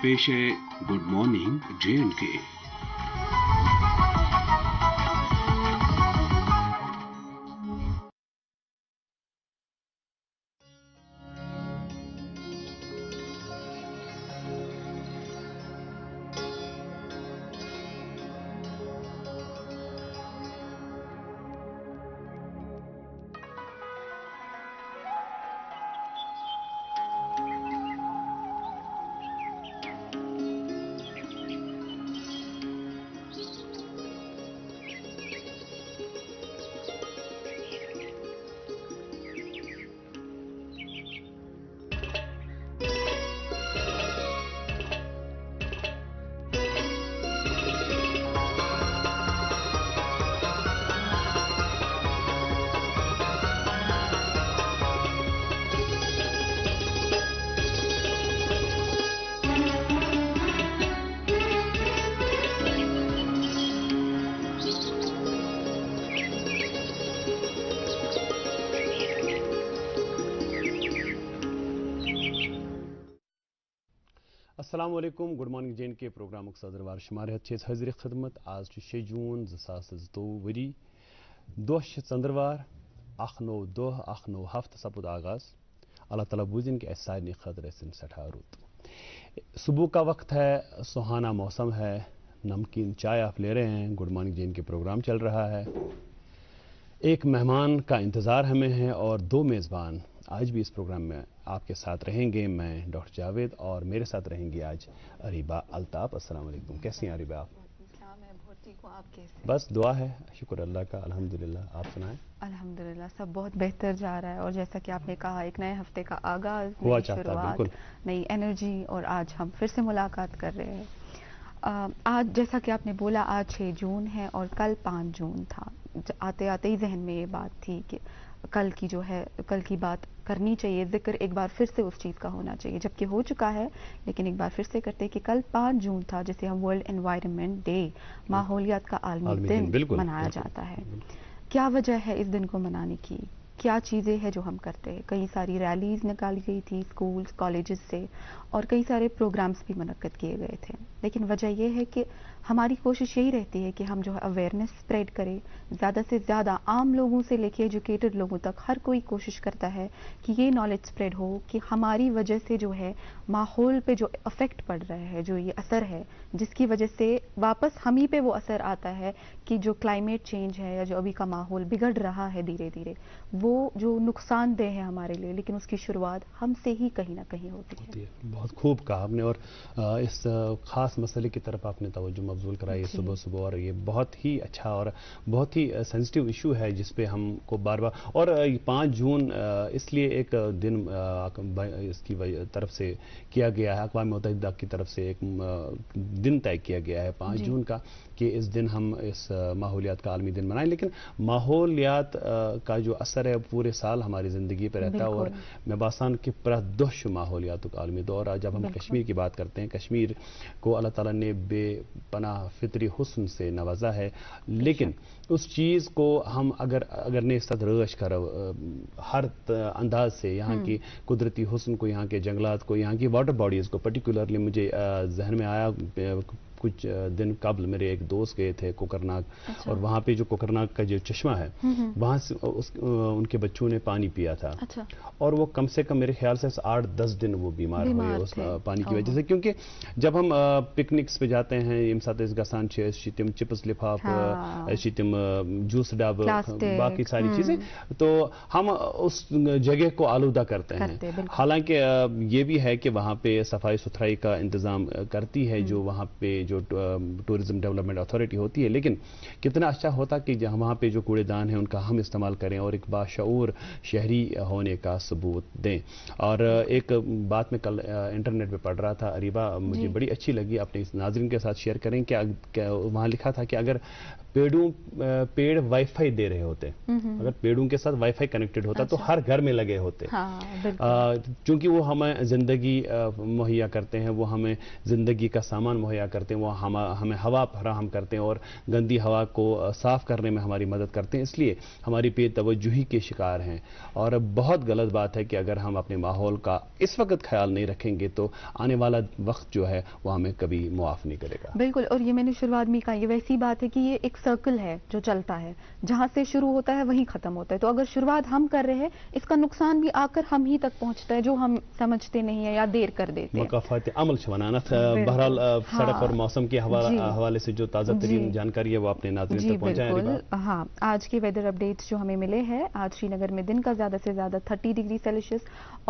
पेश है good morning J&K। अस्सलामुअलैकुम गुड मॉर्निंग J&K प्रोग्राम सदरवार शुमार हाजिर खदमत आज 6 जून 2022 वरी दोह चंद्रवार 1/9 हफ्त सपुद आगाज अल्लाह ताला बूझन के सारे खतर सठा रुत सुबह का वक्त है, सुहाना मौसम है, नमकीन चाय आप ले रहे हैं। गुड मॉर्निंग J&K प्रोग्राम चल रहा है। एक मेहमान का इंतज़ार हमें है और दो मेज़बान आज भी इस प्रोग्राम में आपके साथ रहेंगे। मैं डॉक्टर जावेद और मेरे साथ रहेंगी आज अरीबा अल्ताफ। अस्सलाम वालेकुम, कैसी हैं अरीबा आप? मैं बहुत ठीक हूँ, आप कैसे? बस दुआ है, शुक्र अल्लाह का, अल्हम्दुलिल्लाह। आप सुनाएं? अल्हम्दुलिल्लाह सब बहुत बेहतर जा रहा है और जैसा कि आपने कहा एक नए हफ्ते का आगाज, हुआ नई चाहता है, शुरुआत, बिल्कुल नई एनर्जी और आज हम फिर से मुलाकात कर रहे हैं। आज जैसा कि आपने बोला आज 6 जून है और कल 5 जून था। आते आते ही जहन में ये बात थी कि कल की जो है कल की बात करनी चाहिए, जिक्र एक बार फिर से उस चीज़ का होना चाहिए, जबकि हो चुका है लेकिन एक बार फिर से करते हैं कि कल 5 जून था जिसे हम वर्ल्ड एनवायरनमेंट डे, माहौलियात का आलमी दिन मनाया जाता है। क्या वजह है इस दिन को मनाने की? क्या चीज़ें हैं जो हम करते हैं? कई सारी रैलीज़ निकाली गई थी स्कूल्स कॉलेजेस से और कई सारे प्रोग्राम्स भी मुनक्कद किए गए थे, लेकिन वजह यह है कि हमारी कोशिश यही रहती है कि हम जो है अवेयरनेस स्प्रेड करें, ज़्यादा से ज़्यादा आम लोगों से लेके एजुकेटेड लोगों तक हर कोई कोशिश करता है कि ये नॉलेज स्प्रेड हो कि हमारी वजह से जो है माहौल पे जो इफ़ेक्ट पड़ रहा है, जो ये असर है, जिसकी वजह से वापस हम ही पे वो असर आता है कि जो क्लाइमेट चेंज है या जो अभी का माहौल बिगड़ रहा है धीरे धीरे, वो जो नुकसानदेह है हमारे लिए, लेकिन उसकी शुरुआत हमसे ही कहीं ना कहीं होती है। बहुत खूब कहा आपने और इस ख़ास मसले की तरफ आपने तवज्जो मबज़ूल कराई सुबह सुबह, और ये बहुत ही अच्छा और बहुत ही सेंसिटिव इशू है जिस पे हमको बार बार, और 5 जून इसलिए एक दिन इसकी तरफ से किया गया है, अक़वाम मुत्तहिदा की तरफ से एक दिन तय किया गया है 5 जून का कि इस दिन हम इस माहौलियात का आलमी दिन मनाएं। लेकिन माहौलियात का जो असर है पूरे साल हमारी ज़िंदगी पर रहता है और मैं बासान के प्रदोष माहौलियात का आलमी दौर। आज जब हम कश्मीर की बात करते हैं, कश्मीर को अल्लाह ताला ने बेपनाह फितरी हुस्न से नवाजा है, लेकिन उस चीज़ को हम अगर ने सद रश कर हर अंदाज से यहाँ की कुदरती हुस्न को, यहाँ के जंगलात को, यहाँ की वाटर बॉडीज़ को, पर्टिकुलरली मुझे जहन में आया कुछ दिन कबल मेरे एक दोस्त गए थे कोकरनाग, और वहाँ पे जो कोकरनाग का जो चश्मा है वहाँ से उनके बच्चों ने पानी पिया था, और वो कम से कम मेरे ख्याल से 8-10 दिन वो बीमार हुए उस पानी की वजह से। क्योंकि जब हम पिकनिक्स पे जाते हैं यम साथ गसान तम चिप्स लिफाफ तम जूस डब बाकी सारी चीज़ें, तो हम उस जगह को आलूदा करते हैं। हालांकि ये भी है कि वहाँ पे सफाई सुथराई का इंतज़ाम करती है जो वहाँ पे जो टूरिज्म डेवलपमेंट अथॉरिटी होती है, लेकिन कितना अच्छा होता कि जहाँ वहाँ पे जो कूड़ेदान है उनका हम इस्तेमाल करें और एक बाशऊर शहरी होने का सबूत दें। और एक बात मैं कल इंटरनेट पे पढ़ रहा था अरीबा, मुझे बड़ी अच्छी लगी, अपने इस नाज़रीन के साथ शेयर करें। क्या वहाँ लिखा था कि अगर पेड़ वाईफाई दे रहे होते, अगर पेड़ों के साथ वाईफाई कनेक्टेड होता तो हर घर में लगे होते, क्योंकि वो हमें जिंदगी मुहैया करते हैं, वो हमें जिंदगी का सामान मुहैया करते हैं, ہیں وہ ہمیں ہوا فراہم کرتے ہیں اور گندی ہوا کو صاف کرنے میں ہماری مدد کرتے ہیں، اس لیے ہماری بے توجہی کے شکار ہیں۔ اور بہت غلط بات ہے کہ اگر ہم اپنے ماحول کا اس وقت خیال نہیں رکھیں گے تو آنے والا وقت جو ہے وہ ہمیں کبھی معاف نہیں کرے گا۔ بالکل، اور یہ میں نے شروعات میں کہا، یہ ویسی بات ہے کہ یہ ایک سرکل ہے جو چلتا ہے، جہاں سے شروع ہوتا ہے وہیں ختم ہوتا ہے، تو اگر شروعات ہم کر رہے ہیں اس کا نقصان بھی آ کر ہم ہی تک پہنچتا ہے جو ہم سمجھتے نہیں ہیں یا دیر کر دیتے ہیں۔ مقافات عمل چھوانہ بہرحال سڑک اور موسم کے حوالے سے جو تازہ ترین جانکاری ہے وہ اپنے ناظرین تک پہنچائیں۔ بالکل، ہاں، آج کے ویدر اپڈیٹس جو ہمیں ملے ہیں، آج شری نگر میں دن کا زیادہ سے زیادہ 30 ڈگری سیلسیس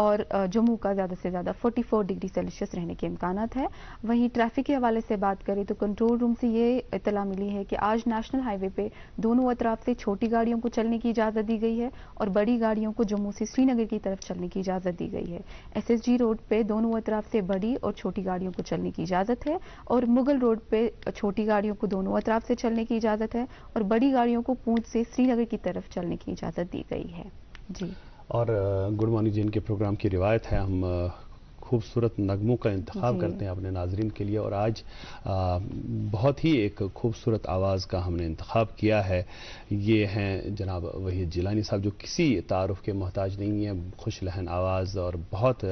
اور جموں کا زیادہ سے زیادہ 44 ڈگری سیلسیس رہنے کے امکانات ہیں۔ وہیں ٹریفک کے حوالے سے بات کریں تو کنٹرول روم سے یہ اطلاع ملی ہے کہ آج نیشنل ہائی وے پہ دونوں اطراف سے چھوٹی گاڑیوں کو چلنے کی اجازت دی گئی ہے اور بڑی گاڑیوں کو جموں سے سری نگر کی طرف چلنے کی اجازت دی گئی ہے۔ ایس ایس جی روڈ پہ دونوں اطراف سے بڑی اور چھوٹی گاڑیوں کو چلنے کی اجازت ہے اور مغل روڈ پہ چھوٹی گاڑیوں کو دونوں اطراف سے چلنے کی اجازت ہے اور بڑی گاڑیوں کو پونچھ سے سری نگر کی طرف چلنے کی اجازت دی گئی ہے۔ جی، اور گڈ مارننگ جن کے پروگرام کی روایت ہے، ہم خوبصورت نغموں کا انتخاب کرتے ہیں اپنے ناظرین کے لیے، اور آج بہت ہی ایک خوبصورت آواز کا ہم نے انتخاب کیا ہے۔ یہ ہیں جناب وحید جیلانی صاحب، جو کسی تعارف کے محتاج نہیں ہیں، خوش لہن آواز اور بہت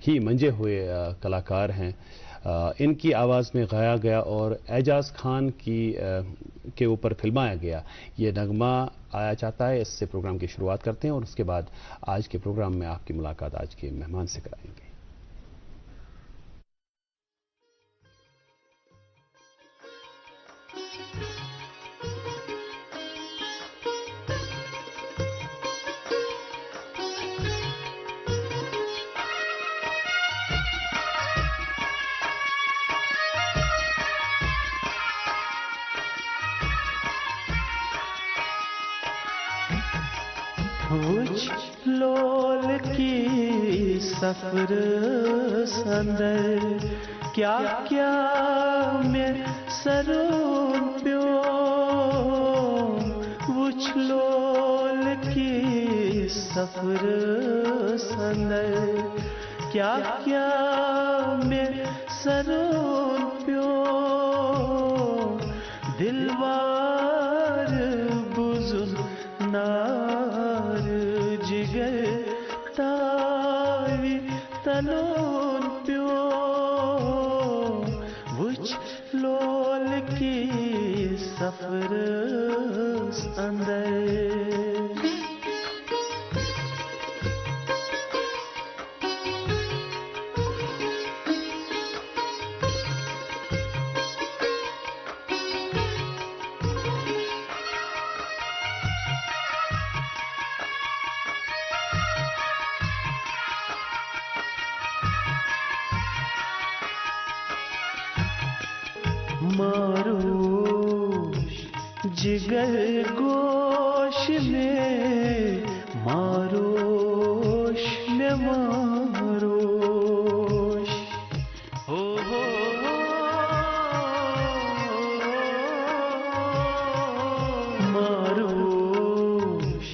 ہی منجے ہوئے کلاکار ہیں۔ ان کی آواز میں گایا گیا اور اعجاز خان کے اوپر فلمایا گیا یہ نغمہ آیا چاہتا ہے، اس سے پروگرام کی شروعات کرتے ہیں اور اس کے بعد آج کے پروگرام میں آپ کی ملاقات آج کے مہمان سے کرائیں گے۔ کچھ لول کی سفر سندر کیا کیا میں سرون پیو کچھ لول کی سفر سندر کیا کیا میں سرون پیو دلوار بزن نار جگر تاوی تنون پیو وچ لول کی سفر اندر ماروش جگر گوش میں ماروش میں ماروش ہو ماروش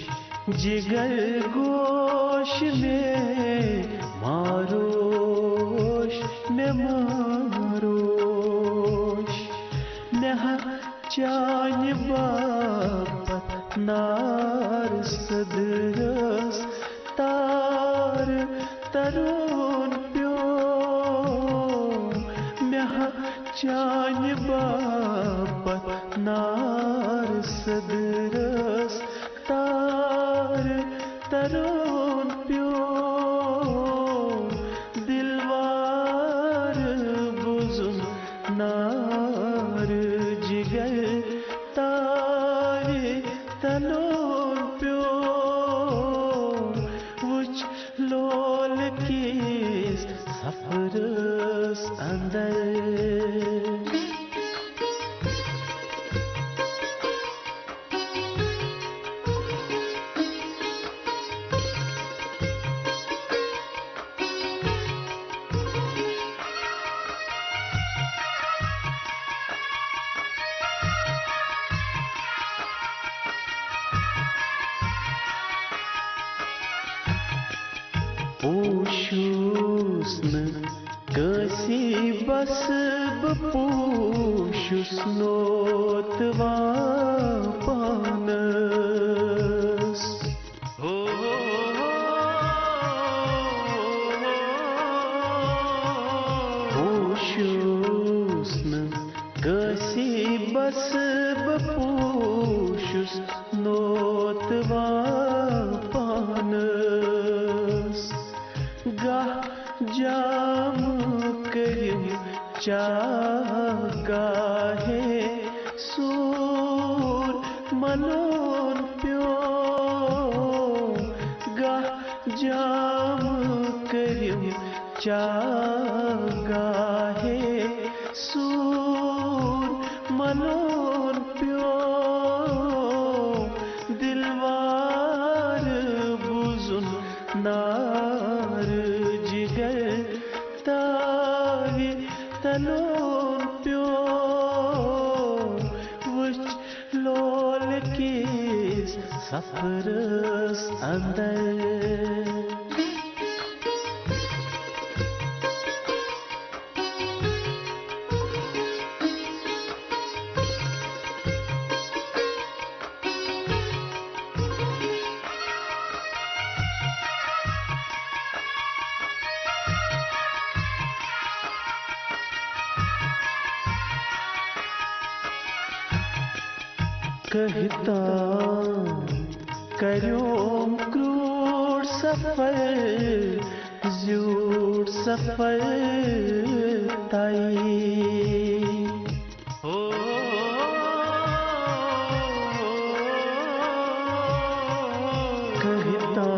جگر گوش میں ماروش میں ماروش چانہ باپت نار صدرس تار ترون پیو مہ چانہ باپت نار صدرس تار ترون پیو دلوار بزم نار جگر تاری تنون پیو وچ لول کی سفر اندر پوشوسن کسی بس بپوشس نوتوا پانس پوشس کسی بس بپوشس نوتوا پانس گاہ جام کریم چاگاہے سور ملون پیو گاہ جام کریم چاگاہے سور ملون پیو دلوار بزن نار جگر تاوی تلون پیو وچ لول کیس سفرس اندر کہتا کریوم کروڑ سفر زیوڑ سفر تائی کہتا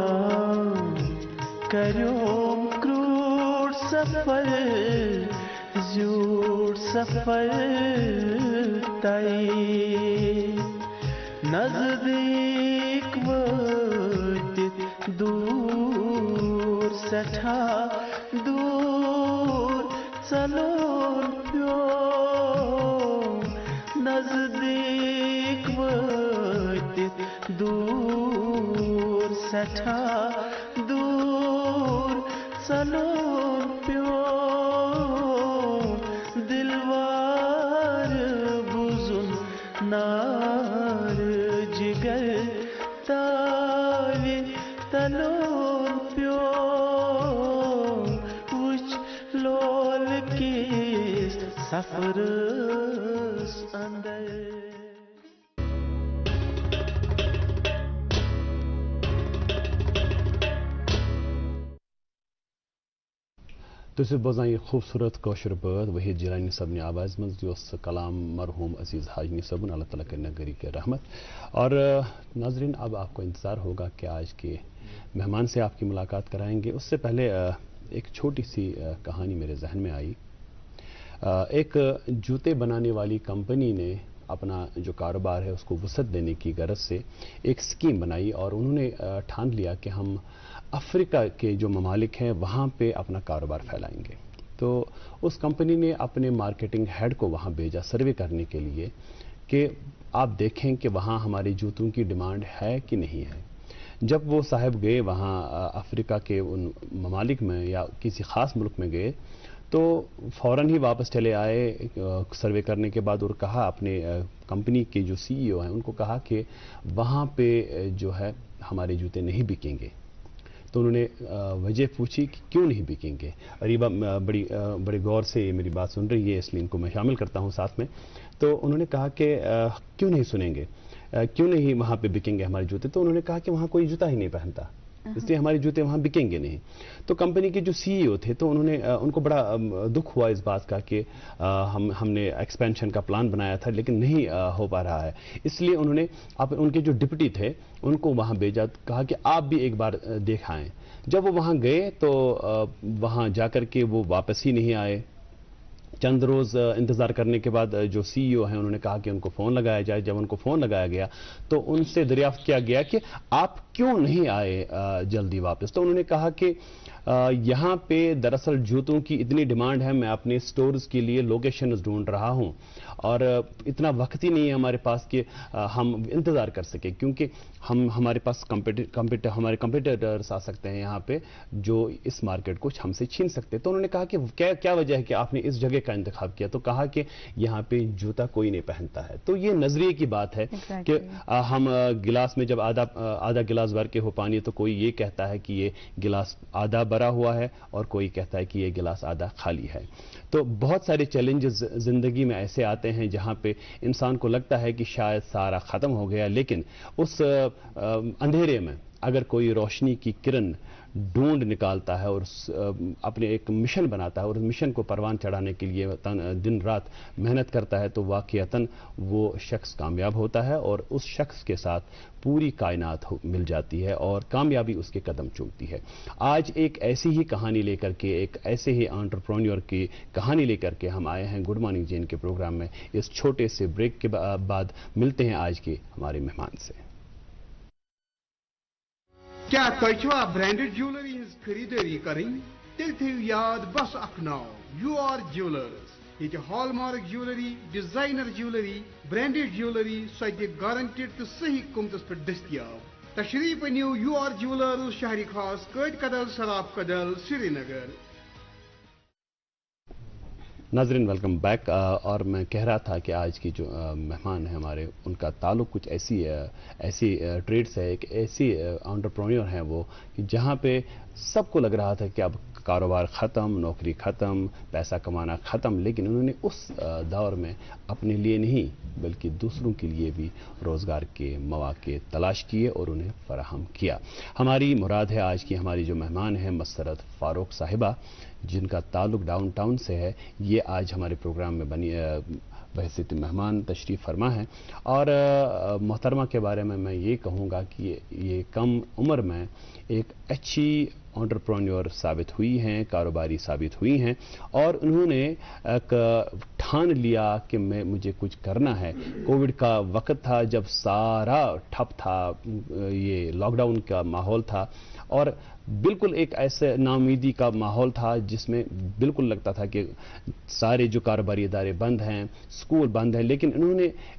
کریوم کروڑ سفر زیوڑ سفر تائی نزدیک واتت دور سٹھا دور چلون پیو نزدیک واتت دور سٹھا دور چلون پیو دلوار بزن نار جگر تاوی تلون پیو وچ لول کیس سفرس اندر تُسو بوزان یہ خوبصورت کوشر بٲتھ وحید جیلانی صبنہِ آواز منٛز یۄس کلام مرحوم عزیز حاجنی صبن اللہ تعالیٰ کرنے گری کے رحمت. اور ناظرین اب آپ کو انتظار ہوگا کہ آج کے مہمان سے آپ کی ملاقات کرائیں گے. اس سے پہلے ایک چھوٹی سی کہانی میرے ذہن میں آئی. ایک جوتے بنانے والی کمپنی نے اپنا جو کاروبار ہے اس کو وسعت دینے کی غرض سے ایک اسکیم بنائی اور انہوں نے ٹھان لیا کہ ہم افریقہ کے جو ممالک ہیں وہاں پہ اپنا کاروبار پھیلائیں گے. تو اس کمپنی نے اپنے مارکیٹنگ ہیڈ کو وہاں بھیجا سروے کرنے کے لیے کہ آپ دیکھیں کہ وہاں ہمارے جوتوں کی ڈیمانڈ ہے کہ نہیں ہے. جب وہ صاحب گئے وہاں افریقہ کے ان ممالک میں یا کسی خاص ملک میں گئے تو فوراً ہی واپس چلے آئے سروے کرنے کے بعد اور کہا اپنے کمپنی کے جو سی ای او ہیں ان کو کہا کہ وہاں پہ جو ہے ہمارے جوتے نہیں بکیں گے. تو انہوں نے وجہ پوچھی کہ کیوں نہیں بکیں گے. اریبہ بڑے غور سے میری بات سن رہی ہے اس لیے ان کو میں شامل کرتا ہوں ساتھ میں. تو انہوں نے کہا کہ کیوں نہیں سنیں گے, کیوں نہیں وہاں پہ بکیں گے ہمارے جوتے. تو انہوں نے کہا کہ وہاں کوئی جوتا ہی نہیں پہنتا اس لیے ہمارے جوتے وہاں بکیں گے نہیں. تو کمپنی کے جو سی ای او تھے تو ان کو بڑا دکھ ہوا اس بات کا کہ ہم نے ایکسپینشن کا پلان بنایا تھا لیکن نہیں ہو پا رہا ہے. اس لیے انہوں نے ان کے جو ڈپٹی تھے ان کو وہاں بھیجا, کہا کہ آپ بھی ایک بار دیکھ آئیں. جب وہ وہاں گئے تو وہاں جا کر کے وہ واپس ہی نہیں آئے. چند روز انتظار کرنے کے بعد جو سی ای او ہیں انہوں نے کہا کہ ان کو فون لگایا جائے. جب ان کو فون لگایا گیا تو ان سے دریافت کیا گیا کہ آپ क्यों नहीं आए जल्दी वापस। तो उन्होंने कहा कि यहाँ पे दरअसल जूतों की इतनी डिमांड है, मैं अपने स्टोर्स के लिए लोकेशन ढूंढ रहा हूँ और इतना वक्त ही नहीं है हमारे पास कि हम इंतज़ार कर सके, क्योंकि हमारे पास हमारे कंपटीटर्स आ सकते हैं यहाँ पे जो इस मार्केट को हमसे छीन सकते हैं। तो उन्होंने कहा कि क्या वजह है कि आपने इस जगह का इंतखाब किया। तो कहा कि यहाँ पे जूता कोई नहीं पहनता है। तो ये नजरिए की बात है कि हम गिलास में जब आधा गिलास भर के हो पानी, तो कोई ये कहता है कि ये गिलास आधा भरा हुआ है और कोई कहता है कि ये गिलास आधा खाली है। तो बहुत सारे चैलेंजेस जिंदगी में ऐसे आते हैं जहां पे इंसान को लगता है कि शायद सारा खत्म हो गया, लेकिन उस अंधेरे में अगर कोई रोशनी की किरण ढूंढ निकालता है और अपने एक मिशन बनाता है और उस मिशन को परवान चढ़ाने के लिए दिन रात मेहनत करता है, तो वाकईतन वो शख्स कामयाब होता है और उस शख्स के साथ पूरी कायनात मिल जाती है और कामयाबी उसके कदम चूमती है। आज एक ऐसी ही कहानी लेकर के, एक ऐसे ही एंटरप्रेन्योर की कहानी लेकर के हम आए हैं गुड मॉर्निंग जैन के प्रोग्राम में। इस छोटे से ब्रेक के बाद मिलते हैं आज के हमारे मेहमान से। क्या तोयछवा ब्रांडेड ज्वेलरी हज खरीदारी करें? तेल थेव याद बस अख नाव UR ज्वेलर्स। ये hallmark jewellery, designer jewellery, branded jewellery सद गारंटेड तो सही कीमतस पर दस्तियाब। तशरीफ अनियो UR ज्वेलर्स, शहरी खास कद कदल सराब कदल, श्रीनगर। नाज़रीन वेलकम बैक। और मैं कह रहा था कि आज की जो मेहमान हैं हमारे, उनका ताल्लुक कुछ ऐसी ट्रेड से है, एक ऐसी एंटरप्रेन्योर हैं वो कि जहाँ पे सबको लग रहा था कि अब कारोबार ख़त्म, नौकरी ख़त्म, पैसा कमाना ख़त्म, लेकिन उन्होंने उस दौर में अपने लिए नहीं बल्कि दूसरों के लिए भी रोज़गार के मौके तलाश किए और उन्हें फराहम किया। हमारी मुराद है आज की हमारी जो मेहमान हैं मसरत फारूक साहिबा, जिनका ताल्लुक डाउन टाउन से है। ये आज हमारे प्रोग्राम में बनी बहसीत मेहमान तशरीफ़ फरमा है और मोहतरमा के बारे में मैं ये कहूँगा कि ये कम उम्र में एक अच्छी एंटरप्रेन्योर साबित हुई हैं, कारोबारी साबित हुई हैं और उन्होंने एक ठान लिया कि मुझे कुछ करना है। कोविड का वक्त था जब सारा ठप था, ये लॉकडाउन का माहौल था और बिल्कुल एक ऐसे नाउमीदी का माहौल था जिसमें बिल्कुल लगता था कि सारे जो कारोबारी इदारे बंद हैं, स्कूल बंद हैं, लेकिन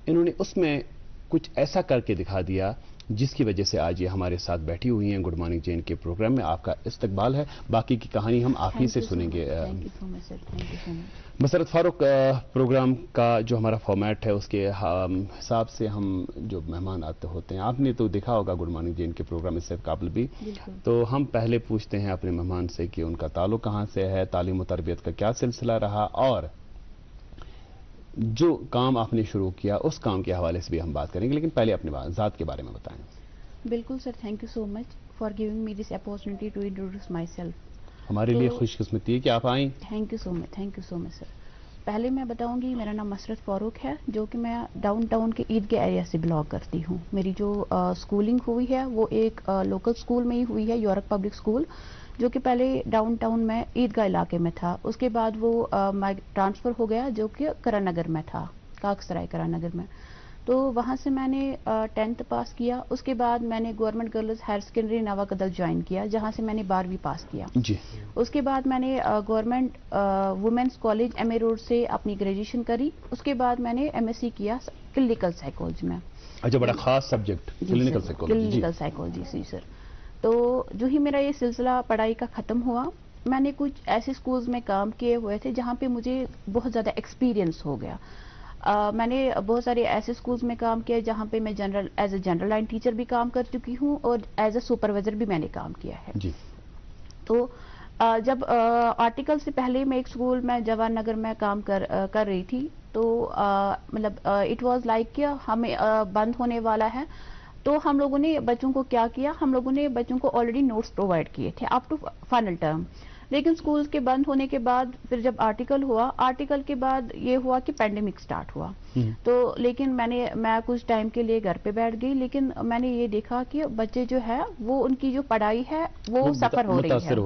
इन्होंने उसमें कुछ ऐसा करके दिखा दिया जिसकी वजह से आज ये हमारे साथ बैठी हुई हैं गुड मॉर्निंग जैन के प्रोग्राम में। आपका इस्तकबाल है। बाकी की कहानी हम आप ही से सुनेंगे। मसरत फारूक, प्रोग्राम का जो हमारा फॉर्मेट है उसके हिसाब से हम जो मेहमान आते होते हैं, आपने तो देखा होगा गुड मॉर्निंग जैन के प्रोग्राम इससे काबिल भी, तो हम पहले पूछते हैं अपने मेहमान से कि उनका ताल्लुक कहाँ से है, तालीम और तरबियत का क्या सिलसिला रहा और जो काम आपने शुरू किया उस काम के हवाले से भी हम बात करेंगे, लेकिन पहले अपने ज़ात के बारे में बताएं। बिल्कुल sir, thank you so much for giving me this opportunity to introduce myself. हमारे लिए खुशकिस्मती है कि आप आई। Thank you so much sir. पहले मैं बताऊंगी, मेरा नाम मसरत फारूक है, जो कि मैं डाउन टाउन के ईदगाह एरिया से बिलोंग करती हूँ। मेरी जो स्कूलिंग हुई है वो एक लोकल स्कूल में ही हुई है, यूरोप पब्लिक स्कूल, जो कि पहले डाउन टाउन में ईदगाह इलाके में था। उसके बाद वो ट्रांसफ़र हो गया जो कि करानगर में था, काकसराय करानगर में। तो वहाँ से मैंने 10th पास किया। उसके बाद मैंने government girls higher secondary Nawakadal join किया, जहाँ से मैंने 12वीं पास किया जी। उसके बाद मैंने government women's college MA road से अपनी ग्रेजुएशन करी। उसके बाद मैंने MSc किया क्लिनिकल साइकोलॉजी में। अच्छा, बड़ा खास सब्जेक्ट क्लिनिकल साइकोलॉजी जी सर। तो जो ही मेरा ये सिलसिला पढ़ाई का ख़त्म हुआ, मैंने कुछ ऐसे स्कूल्स में काम किए हुए थे जहाँ पे मुझे बहुत ज़्यादा एक्सपीरियंस हो गया। मैंने बहुत सारे ऐसे स्कूल्स में काम किया जहाँ पे मैं as a general line teacher भी काम कर चुकी हूँ और एज ए सुपरवाइजर भी मैंने काम किया है जी। तो जब आर्टिकल से पहले मैं एक स्कूल में जवाहर नगर में काम कर रही थी, तो मतलब इट वाज लाइक कि हमें बंद होने वाला है, तो हम लोगों ने बच्चों को क्या किया, हम लोगों ने बच्चों को ऑलरेडी नोट्स प्रोवाइड किए थे अप टू फाइनल टर्म। लेकिन स्कूल के बंद होने के बाद फिर जब आर्टिकल हुआ, आर्टिकल के बाद ये हुआ कि पैंडेमिक स्टार्ट हुआ। तो लेकिन मैं कुछ टाइम के लिए घर पे बैठ गई, लेकिन मैंने ये देखा कि बच्चे जो है वो उनकी जो पढ़ाई है वो सफर हो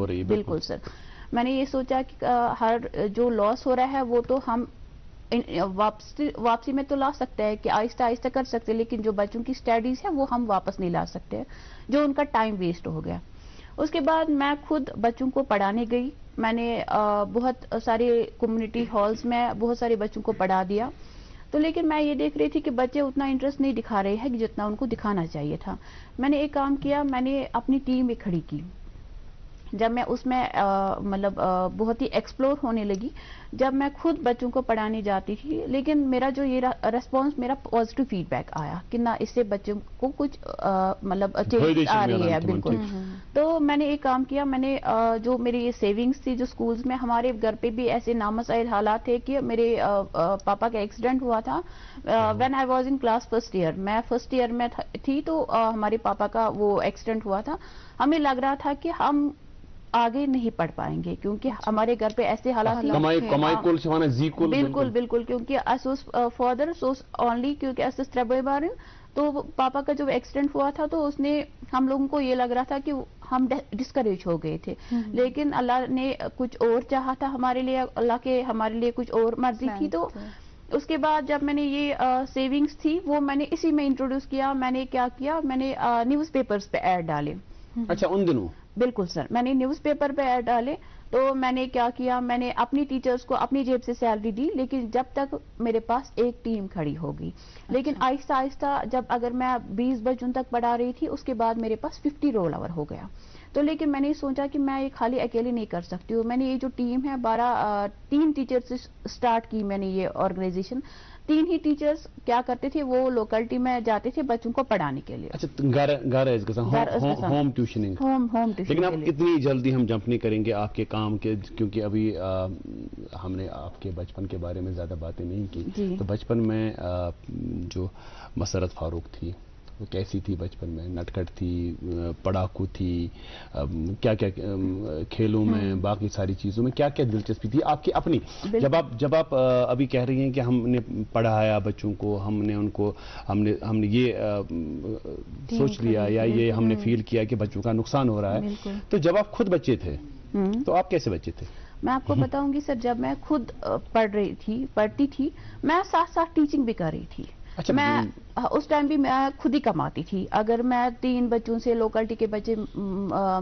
रही है। बिल्कुल सर, मैंने ये सोचा कि हर जो लॉस हो रहा है वो तो हम واپسی میں تو لا سکتا ہے کہ آہستہ آہستہ کر سکتے ہیں، لیکن جو بچوں کی اسٹڈیز ہے وہ ہم واپس نہیں لا سکتے، جو ان کا ٹائم ویسٹ ہو گیا۔ اس کے بعد میں خود بچوں کو پڑھانے گئی، میں نے بہت سارے کمیونٹی ہالز میں بہت سارے بچوں کو پڑھا دیا، تو لیکن میں یہ دیکھ رہی تھی کہ بچے اتنا انٹرسٹ نہیں دکھا رہے ہیں جتنا ان کو دکھانا چاہیے تھا۔ میں نے ایک کام کیا، میں نے اپنی ٹیم ایک کھڑی کی، جب میں اس میں مطلب بہت ہی ایکسپلور ہونے لگی، جب میں خود بچوں کو پڑھانے جاتی تھی، لیکن میرا جو یہ ریسپانس، میرا پازیٹیو فیڈ بیک آیا کہ نہ اس سے بچوں کو کچھ مطلب چینج آ رہی ہے بالکل۔ تو میں نے ایک کام کیا، میں نے جو میری یہ سیونگز تھی جو سکولز میں، ہمارے گھر پہ بھی ایسے نامسائل حالات تھے کہ میرے پاپا کا ایکسیڈنٹ ہوا تھا when I was in class first year, میں فرسٹ ایئر میں تھی، تو ہمارے پاپا کا وہ ایکسیڈنٹ ہوا تھا۔ ہمیں لگ رہا تھا کہ ہم آگے نہیں پڑھ پائیں گے کیونکہ ہمارے گھر پہ ایسے حالات بالکل بالکل، کیونکہ فادر سوس اونلی، کیونکہ اسس تربے بارن، تو پاپا کا جو ایکسیڈنٹ ہوا تھا تو اس نے ہم لوگوں کو یہ لگ رہا تھا کہ ہم ڈسکریج ہو گئے تھے، لیکن اللہ نے کچھ اور چاہا تھا ہمارے لیے، اللہ کے ہمارے لیے کچھ اور مرضی تھی۔ تو اس کے بعد جب میں نے یہ سیونگز تھی وہ میں نے اسی میں انٹروڈیوس کیا، میں نے کیا کیا، میں نے نیوز پیپرز پہ ایڈ ڈالے۔ اچھا، ان دنوں بالکل سر، میں نے نیوز پیپر پہ ایڈ ڈالے، تو میں نے کیا کیا، میں نے اپنی ٹیچرز کو اپنی جیب سے سیلری دی، لیکن جب تک میرے پاس ایک ٹیم کھڑی ہوگی، لیکن آہستہ آہستہ جب اگر میں 20 بچوں تک پڑھا رہی تھی، اس کے بعد میرے پاس 50 رول اوور ہو گیا۔ تو لیکن میں نے سوچا کہ میں یہ خالی اکیلے نہیں کر سکتی ہوں، میں نے یہ جو ٹیم ہے 3 ٹیچر سے سٹارٹ کی میں نے یہ آرگنائزیشن۔ 3 ہی ٹیچرز کیا کرتے تھے، وہ لوکلٹی میں جاتے تھے بچوں کو پڑھانے کے لیے۔ اچھا، ہوم ٹیوشننگ، لیکن اب اتنی جلدی ہم جمپ نہیں کریں گے آپ کے کام کے، کیونکہ ابھی ہم نے آپ کے بچپن کے بارے میں زیادہ باتیں نہیں کی۔ تو بچپن میں جو مسرت فاروق تھی وہ کیسی تھی بچپن میں؟ نٹکٹ تھی، پڑھاکو تھی، کیا کیا کھیلوں میں، باقی ساری چیزوں میں کیا کیا دلچسپی تھی آپ کی اپنی؟ جب آپ ابھی کہہ رہی ہیں کہ ہم نے پڑھایا بچوں کو، ہم نے یہ سوچ لیا یا یہ ہم نے فیل کیا کہ بچوں کا نقصان ہو رہا ہے، تو جب آپ خود بچے تھے تو آپ کیسے بچے تھے؟ میں آپ کو بتاؤں گی سر، جب میں خود پڑھتی تھی، میں ساتھ ساتھ ٹیچنگ بھی کر رہی تھی۔ میں اس ٹائم بھی میں خود ہی کماتی تھی، اگر میں 3 بچوں سے، لوکلٹی کے بچے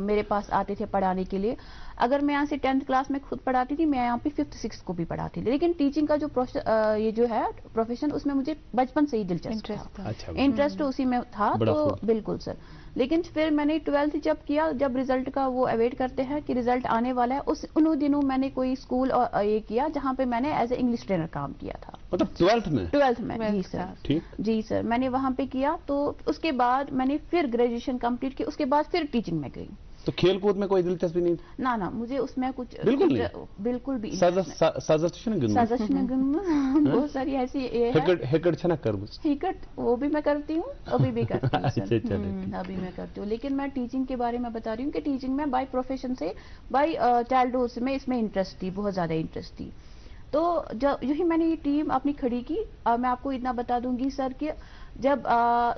میرے پاس آتے تھے پڑھانے کے لیے، اگر میں یہاں سے 10th کلاس میں خود پڑھاتی تھی، میں یہاں پہ 5th 6th کو بھی پڑھاتی تھی، لیکن ٹیچنگ کا جو یہ جو ہے پروفیشن، اس میں مجھے بچپن سے ہی دلچسپ تھا، انٹرسٹ اسی میں تھا۔ تو بالکل سر، لیکن پھر میں نے 12th جب کیا، جب ریزلٹ کا وہ اویٹ کرتے ہیں کہ ریزلٹ آنے والا ہے، انہوں دنوں میں نے کوئی اسکول یہ کیا جہاں پہ میں نے ایز اے انگلش ٹرینر کام کیا تھا۔ مطلب 12th میں؟ جی سر، جی سر، میں نے وہاں پہ کیا، تو اس کے بعد میں نے پھر گریجویشن کمپلیٹ کی، اس کے بعد پھر ٹیچنگ میں گئی۔ تو کھیل کود میں کوئی دلچسپی نہیں؟ نہ مجھے اس میں کچھ بالکل بھی بہت ساری ایسی ہیکٹ وہ بھی میں کرتی ہوں، ابھی بھی کرتی ہوں، ابھی میں کرتی ہوں، لیکن میں ٹیچنگ کے بارے میں بتا رہی ہوں کہ ٹیچنگ میں بائی پروفیشن سے، بائی چائلڈہڈ سے میں اس میں انٹرسٹ تھی، بہت زیادہ انٹرسٹ تھی۔ تو یہی میں نے یہ ٹیم اپنی کھڑی کی۔ میں آپ کو اتنا بتا دوں گی سر کہ جب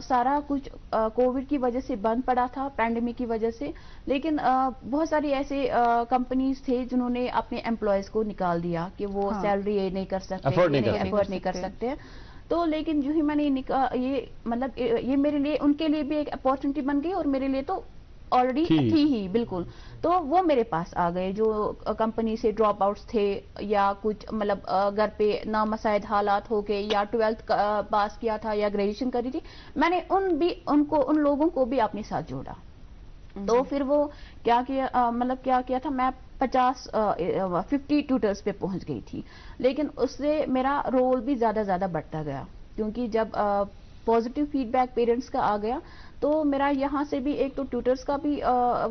سارا کچھ کووڈ کی وجہ سے بند پڑا تھا، پینڈیمک کی وجہ سے، لیکن بہت ساری ایسے کمپنیز تھے جنہوں نے اپنے امپلائیز کو نکال دیا کہ وہ سیلری یہ نہیں کر سکتے، افورڈ نہیں کر سکتے۔ تو لیکن جو ہی میں نے یہ مطلب یہ میرے لیے، ان کے لیے بھی ایک اپارچونٹی بن گئی، اور میرے لیے تو آلریڈی تھی ہی بالکل۔ تو وہ میرے پاس آ گئے جو کمپنی سے ڈراپ آؤٹس تھے، یا کچھ مطلب گھر پہ نامساعد حالات ہو گئے، یا 12th پاس کیا تھا یا گریجویشن کری تھی، میں نے ان لوگوں کو بھی اپنے ساتھ جوڑا۔ تو پھر وہ کیا کیا تھا، میں 50 ٹیوٹرز پہ پہنچ گئی تھی، لیکن اس سے میرا رول بھی زیادہ بڑھتا گیا، کیونکہ جب پازیٹیو فیڈ بیک پیرنٹس کا آ گیا، تو میرا یہاں سے بھی ایک تو ٹیوٹرز کا بھی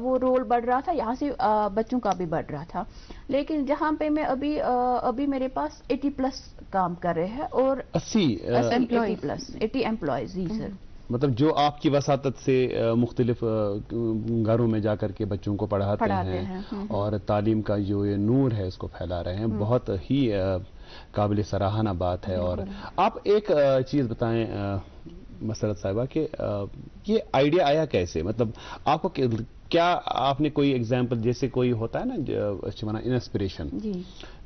وہ رول بڑھ رہا تھا، یہاں سے بچوں کا بھی بڑھ رہا تھا، لیکن جہاں پہ میں ابھی میرے پاس 80+ کام کر رہے ہیں، اور 80 امپلائیز۔ جی سر، مطلب جو آپ کی وساطت سے مختلف گھروں میں جا کر کے بچوں کو پڑھاتے ہیں اور تعلیم کا جو یہ نور ہے اس کو پھیلا رہے ہیں، بہت ہی قابل سراہنا بات ہے۔ اور آپ ایک چیز بتائیں مسرت صاحبہ کہ یہ آئیڈیا آیا کیسے؟ مطلب آپ کو کیا، آپ نے کوئی ایگزامپل، جیسے کوئی ہوتا ہے نا انسپریشن،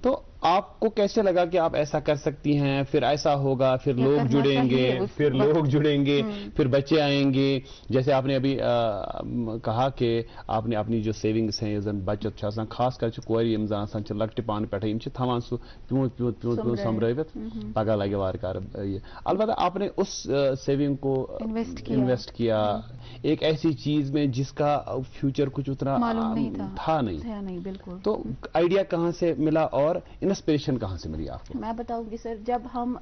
تو آپ کو کیسے لگا کہ آپ ایسا کر سکتی ہیں, پھر ایسا ہوگا, پھر لوگ جڑیں گے, پھر لوگ جڑیں گے, پھر بچے آئیں گے, جیسے آپ نے ابھی کہا کہ آپ نے اپنی جو سیونگز ہیں بچت خاص کر کور لکٹہِ پان پہ تھوان سہ پیوت پیوت پیوت پیوت سمبرت پگہ لگے وار کار یہ, البتہ آپ نے اس سیونگ کو انویسٹ کیا ایک ایسی چیز میں جس کا فیوچر کچھ اتنا تھا نہیں, بالکل. تو آئیڈیا کہاں سے ملا اور انسپریشن کہاں سے ملی آپ کو؟ میں بتاؤں گی سر, جب ہم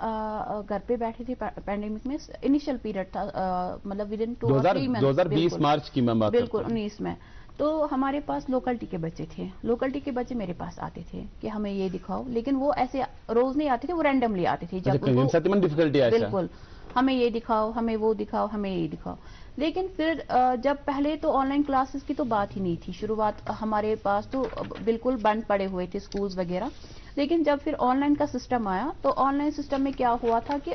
گھر پہ بیٹھے تھے پینڈیمک میں, انیشل پیریڈ تھا, مطلب ود ان 2020 مارچ کی میں بات کرتا ہوں, بالکل 19 میں, تو ہمارے پاس لوکلٹی کے بچے تھے. لوکلٹی کے بچے میرے پاس آتے تھے کہ ہمیں یہ دکھاؤ, لیکن وہ ایسے روز نہیں آتے تھے, وہ رینڈملی آتے تھے. بالکل, ہمیں یہ دکھاؤ, ہمیں وہ دکھاؤ, ہمیں یہ دکھاؤ. لیکن پھر جب پہلے تو آن لائن کلاسز کی تو بات ہی نہیں تھی, شروعات ہمارے پاس تو بالکل بند پڑے ہوئے تھے اسکولز وغیرہ. لیکن جب پھر آن لائن کا سسٹم آیا تو آن لائن سسٹم میں کیا ہوا تھا کہ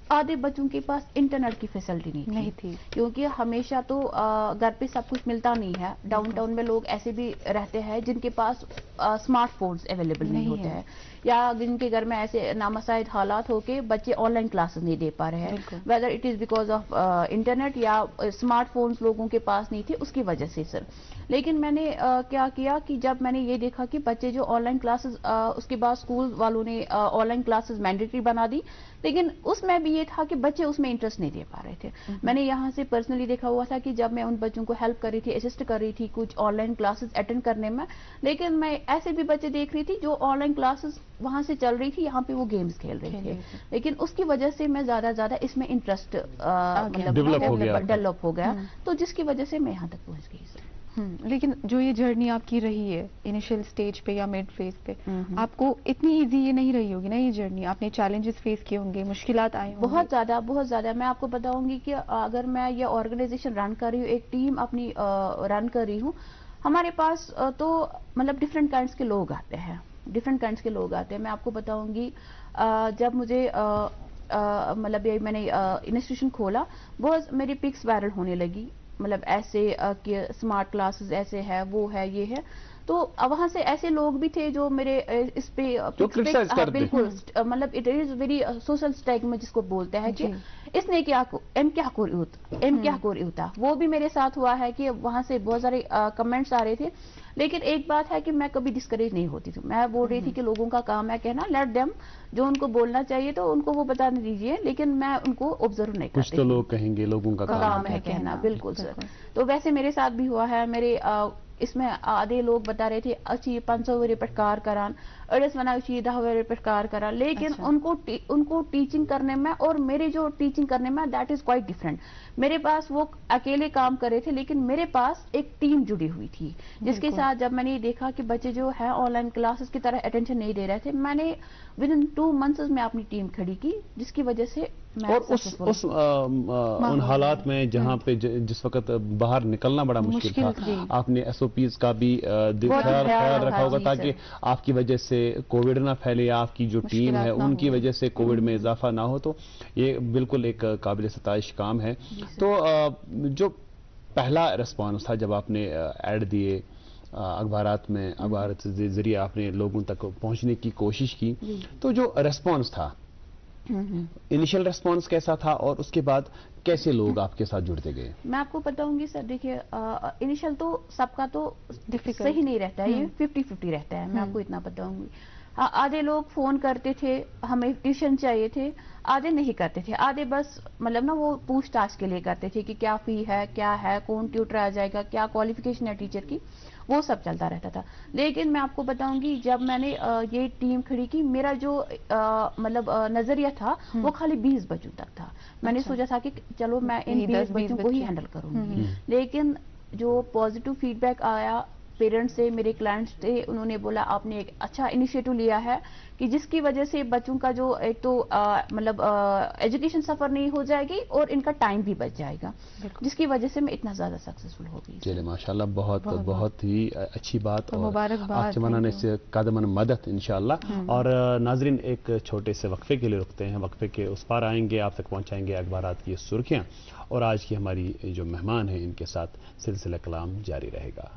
آدھے بچوں کے پاس انٹرنیٹ کی فیسلٹی نہیں تھی, کیونکہ ہمیشہ تو گھر پہ سب کچھ ملتا نہیں ہے. ڈاؤن ٹاؤن میں لوگ ایسے بھی رہتے ہیں جن کے پاس اسمارٹ فونز اویلیبل نہیں ہوتے ہیں, یا جن کے گھر میں ایسے نامساعد حالات ہو کے بچے آن لائن کلاسز نہیں دے پا رہے ہیں, whether it is because of internet یا اسمارٹ فونز لوگوں کے پاس نہیں تھے, اس کی وجہ سے سر. لیکن میں نے کیا کیا کہ جب میں نے یہ دیکھا کہ بچے جو آن لائن کلاسز, اس کے بعد اسکول والوں نے آن لائن کلاسز مینڈیٹری بنا دی, لیکن اس میں بھی یہ تھا کہ بچے اس میں انٹرسٹ نہیں دے پا رہے تھے. میں نے یہاں سے پرسنلی دیکھا ہوا تھا کہ جب میں ان بچوں کو ہیلپ کر رہی تھی, اسسٹ کر رہی تھی کچھ آن لائن کلاسز اٹینڈ کرنے میں, لیکن میں ایسے بھی بچے دیکھ رہی تھی جو آن لائن کلاسز وہاں سے چل رہی تھی, یہاں پہ وہ گیمز کھیل رہے تھے. لیکن اس کی وجہ سے میں زیادہ اس میں انٹرسٹ ڈیولپ ہو گیا, تو جس کی وجہ سے میں یہاں تک پہنچ گئی سر. لیکن جو یہ جرنی آپ کی رہی ہے انیشیل سٹیج پہ یا مڈ فیز پہ, آپ کو اتنی ایزی یہ نہیں رہی ہوگی نا یہ جرنی, آپ نے چیلنجز فیس کیے ہوں گے, مشکلات آئی ہوں گی. بہت زیادہ. میں آپ کو بتاؤں گی کہ اگر میں یہ آرگنائزیشن رن کر رہی ہوں, ایک ٹیم اپنی رن کر رہی ہوں, ہمارے پاس تو مطلب ڈفرینٹ کائنڈس کے لوگ آتے ہیں, میں آپ کو بتاؤں گی جب مجھے مطلب یہ میں نے انسٹیٹیوشن کھولا, بہت میری پکس وائرل ہونے لگی, مطلب ایسے کہ اسمارٹ کلاسز ایسے ہے, وہ ہے, یہ ہے. تو وہاں سے ایسے لوگ بھی تھے جو میرے اس پہ بالکل مطلب it is very social stigma جس کو بولتے ہیں کہ اس نے کیا ہوتا, وہ بھی میرے ساتھ ہوا ہے کہ وہاں سے بہت سارے کمنٹس آ رہے تھے. لیکن ایک بات ہے کہ میں کبھی ڈسکریج نہیں ہوتی تھی, میں بول رہی تھی کہ لوگوں کا کام ہے کہنا, لیٹ دیم, جو ان کو بولنا چاہیے تو ان کو وہ بتانے دیجیے, لیکن میں ان کو آبزرو نہیں کرتی. کچھ تو لوگ کہیں گے لوگوں کا کام ہے کہنا. بالکل سر. تو ویسے میرے ساتھ بھی ہوا ہے. میرے اس میں آدھے لوگ بتا رہے تھے اچھی 500 ورے پہ کار کران, اڑس ونا اچھی 10 ورے پہ کار کران, لیکن ان کو ٹیچنگ کرنے میں اور میرے جو ٹیچنگ کرنے میں دیٹ از کوائٹ ڈفرینٹ. میرے پاس وہ اکیلے کام کر رہے تھے, لیکن میرے پاس ایک ٹیم جڑی ہوئی تھی جس کے ساتھ جب میں نے دیکھا کہ بچے جو ہے آن لائن کلاسز کی طرح اٹینشن نہیں دے رہے تھے, میں نے ود ان 2 months میں اپنی ٹیم کھڑی کی, جس کی وجہ سے اور ان حالات میں جہاں پہ جس وقت باہر نکلنا بڑا مشکل تھا, آپ نے ایس او پیز کا بھی خیال رکھا ہوگا تاکہ آپ کی وجہ سے کووڈ نہ پھیلے, آپ کی جو ٹیم ہے ان کی وجہ سے کووڈ میں اضافہ نہ ہو. تو یہ بالکل ایک قابل ستائش کام ہے. تو جو پہلا ریسپانس تھا جب آپ نے ایڈ دیے اخبارات میں, اخبارات کے ذریعے آپ نے لوگوں تک پہنچنے کی کوشش کی, تو جو ریسپانس تھا, انیشل ریسپانس کیسا تھا اور اس کے بعد کیسے لوگ آپ کے ساتھ جڑتے گئے؟ میں آپ کو بتاؤں گی سر, دیکھیے انیشل تو سب کا تو صحیح نہیں رہتا ہے, یہ 50-50 رہتا ہے. میں آپ کو اتنا بتاؤں گی, آدھے لوگ فون کرتے تھے ہمیں ٹیوشن چاہیے تھے, آدھے نہیں کرتے تھے, آدھے بس مطلب نا وہ پوچھ تاچھ کے لیے کرتے تھے کہ کیا فی ہے, کیا ہے, کون ٹیوٹر آ جائے گا, کیا کوالیفیکیشن ہے ٹیچر کی, وہ سب چلتا رہتا تھا. لیکن میں آپ کو بتاؤں گی جب میں نے یہ ٹیم کھڑی کی, میرا جو مطلب نظریہ تھا وہ خالی 20 بچوں تک تھا. میں نے سوچا تھا کہ چلو میں ان 20 بچوں کو ہی ہینڈل کروں گی. لیکن جو پازیٹیو فیڈ بیک آیا پیرنٹس سے, میرے کلائنٹس سے, انہوں نے بولا آپ نے ایک اچھا انیشیٹو لیا ہے کہ جس کی وجہ سے بچوں کا جو ایک تو مطلب ایجوکیشن سفر نہیں ہو جائے گی اور ان کا ٹائم بھی بچ جائے گا, جس کی وجہ سے میں اتنا زیادہ سکسیسفل ہو گئی. چلے ماشاءاللہ, بہت ہی اچھی بات, اور آپ چمنانے سے قدمن مدد انشاءاللہ. اور ناظرین ایک چھوٹے سے وقفے کے لیے رکتے ہیں, وقفے کے اس پار آئیں گے, آپ تک پہنچائیں گے اخبارات کی سرخیاں, اور آج کی ہماری جو مہمان ہیں ان کے ساتھ سلسلہ کلام جاری رہے گا.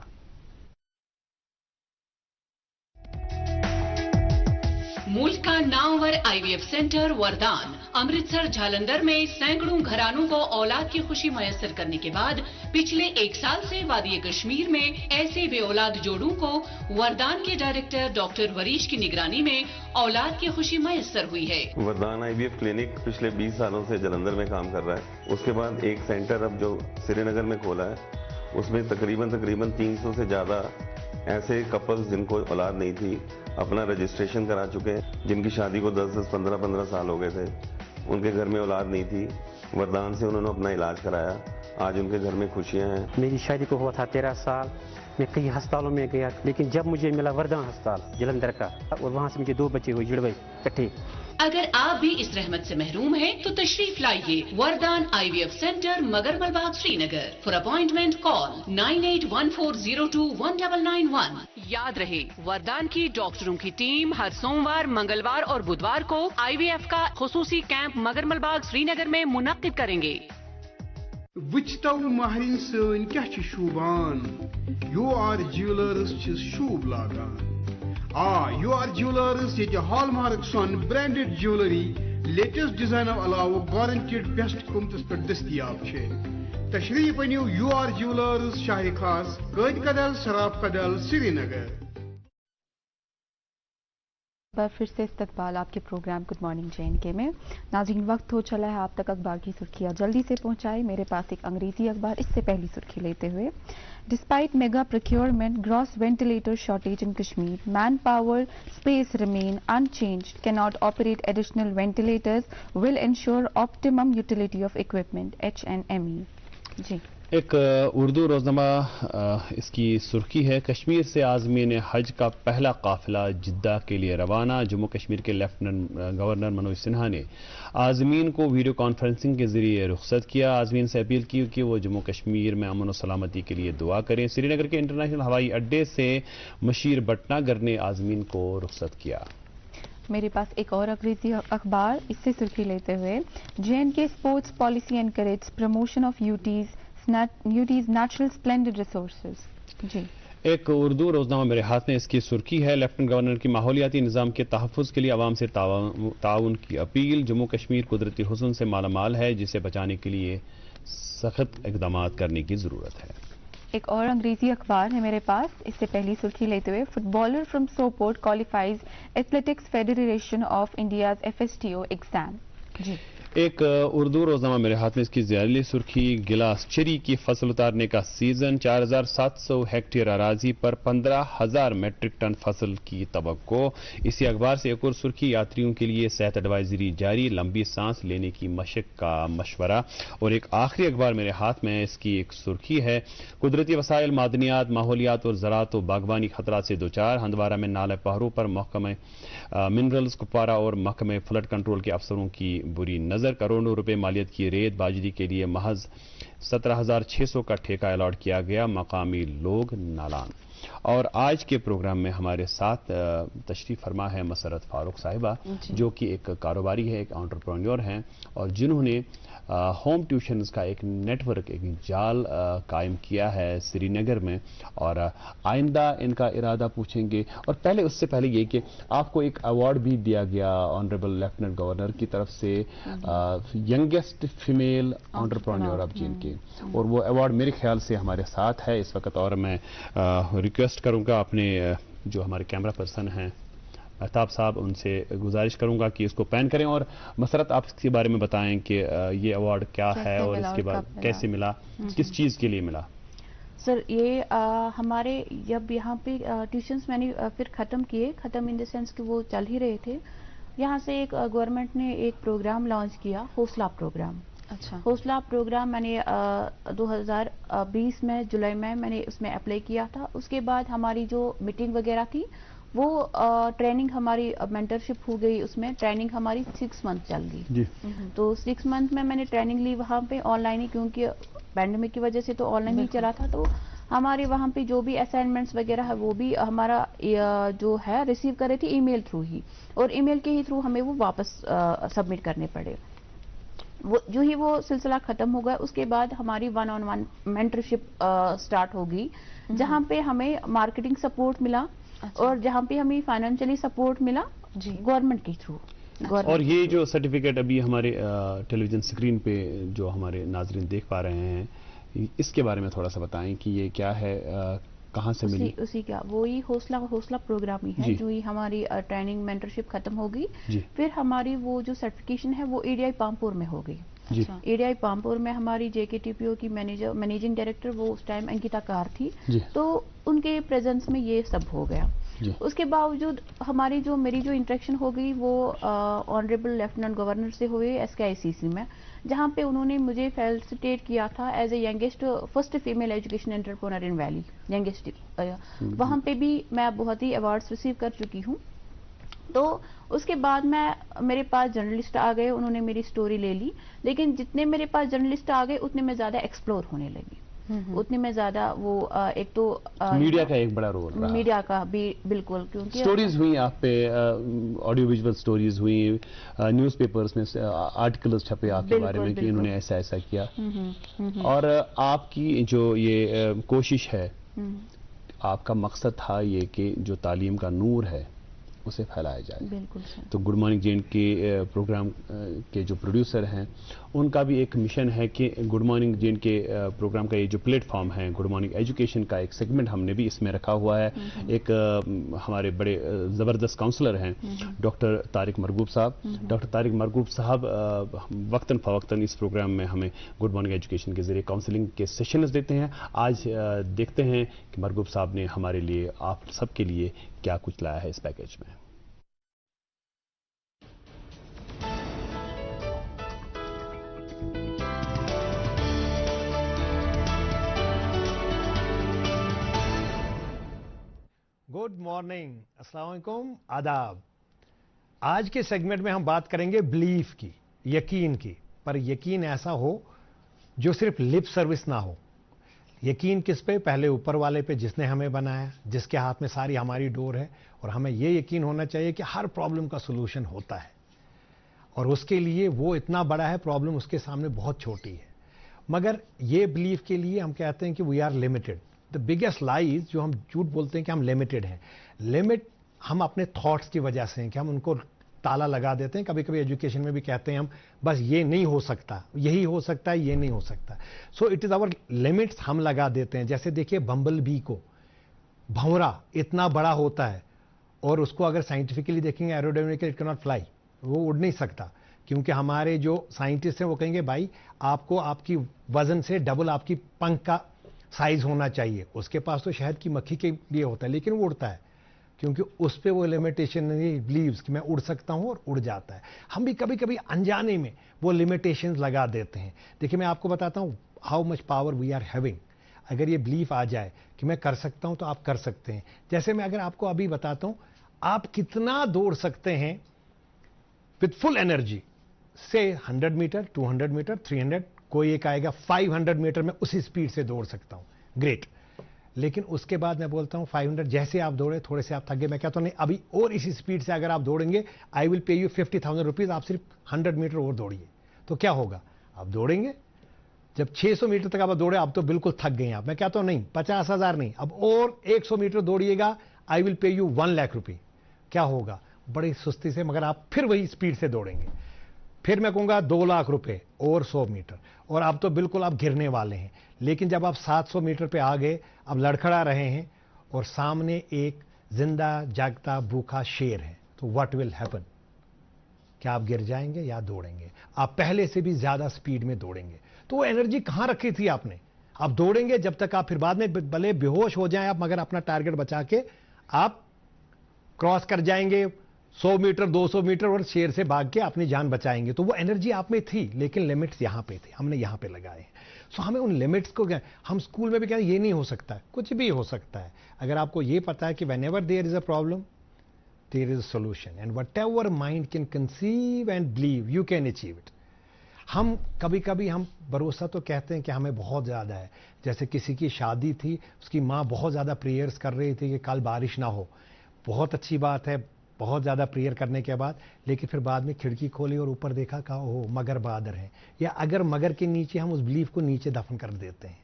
मुल्क का नामवर IVF सेंटर वरदान अमृतसर जालंधर में सैकड़ों घरानों को औलाद की खुशी मैसर करने के बाद पिछले 1 साल से वादी कश्मीर में ऐसे बे औलाद जोड़ों को वरदान के डायरेक्टर डॉक्टर वरीश की निगरानी में औलाद की खुशी मैसर हुई है। वरदान IVF क्लिनिक पिछले 20 सालों से जालंधर में काम कर रहा है। उसके बाद एक सेंटर अब जो श्रीनगर में खोला है, उसमें तकरीबन 300 से ज़्यादा ऐसे कपल्स जिनको औलाद नहीं थी अपना रजिस्ट्रेशन करा चुके हैं, जिनकी शादी को 10-10, 15-15 साल हो गए थे, उनके घर में औलाद नहीं थी, वरदान से उन्होंने अपना इलाज कराया, आज उनके घर में खुशियां हैं। मेरी शादी को हुआ था 13 साल, मैं कई अस्पतालों में गया, लेकिन जब मुझे मिला वरदान अस्पताल जलंधर का, और वहाँ से मुझे 2 बच्चे हुए जुड़ गए इकट्ठे। अगर आप भी इस रहमत से महरूम हैं तो तशरीफ लाइए Vardaan IVF centre Magarmal Bagh Srinagar. For appointment call 9814021991। याद रहे, वरदान की डॉक्टरों की टीम हर सोमवार, मंगलवार और बुधवार को IVF का खुसूसी कैंप मगरमल बाग श्रीनगर में मुनक्किद करेंगे। वुचतव महरिन सन क्या शूबान, UR ज्वेलर्स शूब लागान। UR ज्वेलर्स ये हॉलमार्क सन ब्रांडेड ज्वेलरी लेटेस्ट डिजाइन अलावा गारंटेड बेस्ट कीमतस पे दस्तियाब छे। तशरीफ अनियो UR ज्वेलर्स शाह खास कैद कदल शराब कदल श्रीनगर। बार फिर से इस्तकबाल आपके प्रोग्राम गुड मॉर्निंग JNK में। नाज़रीन, वक्त हो चला है आप तक अखबार की सुर्खियां जल्दी से पहुंचाए। मेरे पास एक अंग्रेजी अखबार, इससे पहली सुर्खी लेते हुए, despite mega procurement gross ventilator shortage in Kashmir, man power space remain unchanged, cannot operate additional ventilators, will ensure optimum utility of equipment HNME। जी, एक उर्दू रोजनामा इसकी सुर्खी है, कश्मीर से आज़मीन हज का पहला काफिला जिद्दा के लिए रवाना। जम्मू कश्मीर के लेफ्टिनेंट गवर्नर मनोज सिन्हा ने आज़मीन को वीडियो कॉन्फ्रेंसिंग के जरिए रुखसत किया। आज़मीन से अपील की कि वो जम्मू कश्मीर में अमन और सलामती के लिए दुआ करें। श्रीनगर के इंटरनेशनल हवाई अड्डे से मशीर भटनागर ने आज़मीन को रुखसत किया। मेरे पास एक और अंग्रेजी अखबार, इससे सुर्खी लेते हुए, JNK sports policy encourage promotion of UT's natural splendid resources. जी, एक उर्दू रोजनामा मेरे हाथ में, इसकी सुर्खी है, लेफ्टिनेंट गवर्नर की माहौलियाती निज़ाम के तहफ़्फ़ुज़ के लिए आवाम से ताउन की अपील। जम्मू कश्मीर कुदरती हुस्न से मालामाल है, जिसे बचाने के लिए सख्त इक़दाम करने की ज़रूरत है। एक और अंग्रेजी अखबार है मेरे पास, इससे पहली सुर्खी लेते हुए, footballer from Sopore qualifies athletics federation of India's FSTO एग्जाम। जी, एक उर्दू रोजनामा मेरे हाथ में, इसकी ज़ैली सुर्खी, गिलास चेरी की फसल उतारने का सीजन, 4700 हेक्टेयर अराजी पर 15,000 मेट्रिक टन फसल की तवक्को। इसी अखबार से एक और सुर्खी, यात्रियों के लिए सेहत एडवाइजरी जारी, लंबी सांस लेने की मशक का मशवरा। और एक आखिरी अखबार मेरे हाथ में, इसकी एक सुर्खी है, कुदरती वसाइल, मादनियात, माहौलियात और ज़राअत व बागवानी खतरा से दो चार। हंदवारा में नाले पहरों पर महकमे मिनरल्स कुपवारा और महकमे फ्लड कंट्रोल के अफसरों की बुरी नजर। करोड़ों रुपए मालियत की रेत, बाजरी के लिए महज 17,600 का ठेका अलॉट किया गया, मकामी लोग नालान। और आज के प्रोग्राम में हमारे साथ तशरीफ फरमा है मसरत फारूक साहिबा, जो कि एक कारोबारी है, एक एंटरप्रेन्योर हैं, और जिन्होंने होम ट्यूशन्स का एक नेटवर्क, एक जाल कायम किया है श्रीनगर में। और आइंदा इनका इरादा पूछेंगे, और पहले उससे पहले ये कि आपको एक अवार्ड भी दिया गया ऑनरेबल लेफ्टिनेंट गवर्नर की तरफ से, youngest female entrepreneur of JNK, और वो अवार्ड मेरे ख्याल से हमारे साथ है इस वक्त। और मैं रिक्वेस्ट करूंगा अपने जो हमारे कैमरा पर्सन हैं महताब साहब, उनसे गुजारिश करूंगा कि इसको पैन करें। और मसरत, आप इसके बारे में बताएं कि ये अवार्ड क्या है और इसके बाद कैसे मिला, किस चीज़ के लिए मिला। सर, ये हमारे जब यहाँ पे ट्यूशन्स मैंने फिर ख़त्म किए, ख़त्म इन द सेंस कि वो चल ही रहे थे, यहाँ से एक गवर्नमेंट ने एक प्रोग्राम लॉन्च किया, हौसला प्रोग्राम। अच्छा, हौसला प्रोग्राम मैंने 2020 में जुलाई में मैंने उसमें अप्लाई किया था। उसके बाद हमारी जो मीटिंग वगैरह थी, वो ट्रेनिंग हमारी मेंटरशिप हो गई, उसमें ट्रेनिंग हमारी 6 मंथ चल गई। तो 6 मंथ में मैंने ट्रेनिंग ली वहाँ पे ऑनलाइन ही, क्योंकि पैंडेमिक की वजह से तो ऑनलाइन ही चला था। तो हमारे वहाँ पे जो भी असाइनमेंट्स वगैरह है वो भी हमारा जो है रिसीव कर रहे थे ईमेल थ्रू ही, और ईमेल के ही थ्रू हमें वो वापस सबमिट करने पड़े। वो जो ही वो सिलसिला खत्म हो गया, उसके बाद हमारी 1-on-1 मेंटरशिप स्टार्ट होगी, जहाँ पे हमें मार्केटिंग सपोर्ट मिला, और जहाँ पे हमें फाइनेंशियली सपोर्ट मिला, जी गवर्नमेंट के थ्रू। और ये जो सर्टिफिकेट अभी हमारे टेलीविजन स्क्रीन पे जो हमारे नाजरीन देख पा रहे हैं, इसके बारे में थोड़ा सा बताएं कि ये क्या है, कहाँ से मिली? उसी का वही हौसला प्रोग्राम ही है, जो ही हमारी ट्रेनिंग मेंटरशिप खत्म होगी, फिर हमारी वो जो सर्टिफिकेशन है वो एडीआई पामपुर में हो गई। एडीआई पामपुर में हमारी जेकेटीपीओ की मैनेजिंग डायरेक्टर वो उस टाइम अंकिता कार थी, तो उनके प्रेजेंस में ये सब हो गया। उसके बावजूद हमारी जो मेरी जो इंटरेक्शन हो गई वो ऑनरेबल लेफ्टिनेंट गवर्नर से हुई SKICC में, जहाँ पे उन्होंने मुझे फेलिसिटेट किया था as a youngest first female education entrepreneur in valley, youngest. वहाँ पे भी मैं बहुत ही अवार्ड्स रिसीव कर चुकी हूँ। तो उसके बाद मेरे पास जर्नलिस्ट आ गए, उन्होंने मेरी स्टोरी ले ली, लेकिन जितने मेरे पास जर्नलिस्ट आ गए उतने में ज्यादा एक्सप्लोर होने लगी, उतने में ज्यादा वो एक तो मीडिया का एक बड़ा रोल रहा, मीडिया का भी बिल्कुल, क्योंकि स्टोरीज हुई आप पे, ऑडियो विजुअल स्टोरीज हुई, न्यूज़पेपर्स में आर्टिकल्स छपे आपके बारे में कि इन्होंने ऐसा ऐसा किया, और आपकी जो ये कोशिश है, आपका मकसद था ये कि जो तालीम का नूर है उसे फैलाया जाए। बिल्कुल। तो गुड मॉर्निंग जेएंड के प्रोग्राम के जो प्रोड्यूसर हैं उनका भी एक मिशन है कि गुड मॉर्निंग जेएंड के प्रोग्राम का ये जो प्लेटफॉर्म है, गुड मॉर्निंग एजुकेशन का एक सेगमेंट हमने भी इसमें रखा हुआ है। एक हमारे बड़े ज़बरदस्त काउंसलर हैं डॉक्टर तारिक मरगूब साहब। डॉक्टर तारिक मरगूब साहब वक्तन फ़वक्तन इस प्रोग्राम में हमें गुड मॉर्निंग एजुकेशन के ज़रिए काउंसलिंग के सेशंस देते हैं। आज देखते हैं कि मरगूब साहब ने हमारे लिए, आप सबके लिए क्या कुछ लाया है इस पैकेज में। गुड मॉर्निंग, अस्सलाम वालेकुम, आदाब। आज के सेगमेंट में हम बात करेंगे बिलीफ की, यकीन की, पर यकीन ऐसा हो जो सिर्फ लिप सर्विस ना हो। यकीन किस पे? पहले ऊपर वाले पे जिसने हमें बनाया, जिसके हाथ में सारी हमारी डोर है, और हमें ये यकीन होना चाहिए कि हर प्रॉब्लम का सोल्यूशन होता है, और उसके लिए वो इतना बड़ा है, प्रॉब्लम उसके सामने बहुत छोटी है। मगर ये बिलीफ के लिए हम कहते हैं कि we are limited. The biggest lies जो हम झूठ बोलते हैं कि हम लिमिटेड हैं। लिमिट हम अपने थॉट्स की वजह से हैं कि हम उनको ताला लगा देते हैं। कभी कभी एजुकेशन में भी कहते हैं हम, बस ये नहीं हो सकता, यही हो सकता है, ये नहीं हो सकता। So it is our limits, हम लगा देते हैं। जैसे देखिए बम्बल बी को, भंवरा इतना बड़ा होता है, और उसको अगर साइंटिफिकली देखेंगे aerodynamically it can not fly, वो उड़ नहीं सकता, क्योंकि हमारे जो साइंटिस्ट हैं वो कहेंगे भाई आपको आपकी वजन से डबल आपकी पंख का साइज होना चाहिए। उसके पास तो शहद की मक्खी के लिए होता है, लेकिन वो उड़ता है क्योंकि उस पर वो लिमिटेशन नहीं बिलीव्स कि मैं उड़ सकता हूं, और उड़ जाता है। हम भी कभी कभी अनजाने में वो लिमिटेशंस लगा देते हैं। देखिए मैं आपको बताता हूं how much power we are having. अगर ये बिलीफ आ जाए कि मैं कर सकता हूं तो आप कर सकते हैं। जैसे मैं अगर आपको अभी बताता हूं आप कितना दौड़ सकते हैं विथ फुल एनर्जी, से 100 मीटर, 200 मीटर, 300, कोई एक आएगा 500 मीटर में उसी स्पीड से दौड़ सकता हूं, ग्रेट। लेकिन उसके बाद मैं बोलता हूं 500 जैसे आप दौड़े, थोड़े से आप थक गए, मैं कहता हूं नहीं अभी और इसी स्पीड से अगर आप दौड़ेंगे आई विल पे यू 50,000 रुपीज, आप सिर्फ 100 मीटर और दौड़िए। तो क्या होगा? आप दौड़ेंगे, जब 600 मीटर तक आप दौड़े, आप तो बिल्कुल थक गए आप, मैं कहता हूं नहीं 50,000 नहीं, अब और 100 मीटर दौड़िएगा, I will pay you 1 lakh रुपये। क्या होगा? बड़ी सुस्ती से, मगर आप फिर वही स्पीड से दौड़ेंगे। फिर मैं कहूंगा 2 लाख रुपए और 100 मीटर, और अब तो बिल्कुल आप गिरने वाले हैं। लेकिन जब आप 700 मीटर पे आ गए, अब लड़खड़ा रहे हैं, और सामने एक जिंदा जागता भूखा शेर है, तो व्हाट विल हैपन? क्या आप गिर जाएंगे या दौड़ेंगे? आप पहले से भी ज्यादा स्पीड में दौड़ेंगे। तो वो एनर्जी कहां रखी थी आपने? आप दौड़ेंगे जब तक आप फिर बाद में भले बेहोश हो जाएं आप, मगर अपना टारगेट बचा के आप क्रॉस कर जाएंगे 100 मीटर, 200 मीटर, और शेर से भाग के अपनी जान बचाएंगे। तो वो एनर्जी आप में थी, लेकिन लिमिट्स यहां पे थे, हमने यहां पे लगाए हैं। सो हमें उन लिमिट्स को, हम स्कूल में भी कहते हैं ये नहीं हो सकता, कुछ भी हो सकता है। अगर आपको ये पता है कि whenever there is a problem there is a solution, and whatever mind can conceive and believe you can achieve it. हम कभी कभी हम भरोसा तो कहते हैं कि हमें बहुत ज्यादा है। जैसे किसी की शादी थी, उसकी माँ बहुत ज्यादा प्रेयर्स कर रही थी कि कल बारिश ना हो, बहुत अच्छी बात है, बहुत ज्यादा प्रेयर करने के बाद, लेकिन फिर बाद में खिड़की खोली और ऊपर देखा, कहा ओह मगर बादर है, या अगर मगर के नीचे हम उस बिलीफ को नीचे दफन कर देते हैं।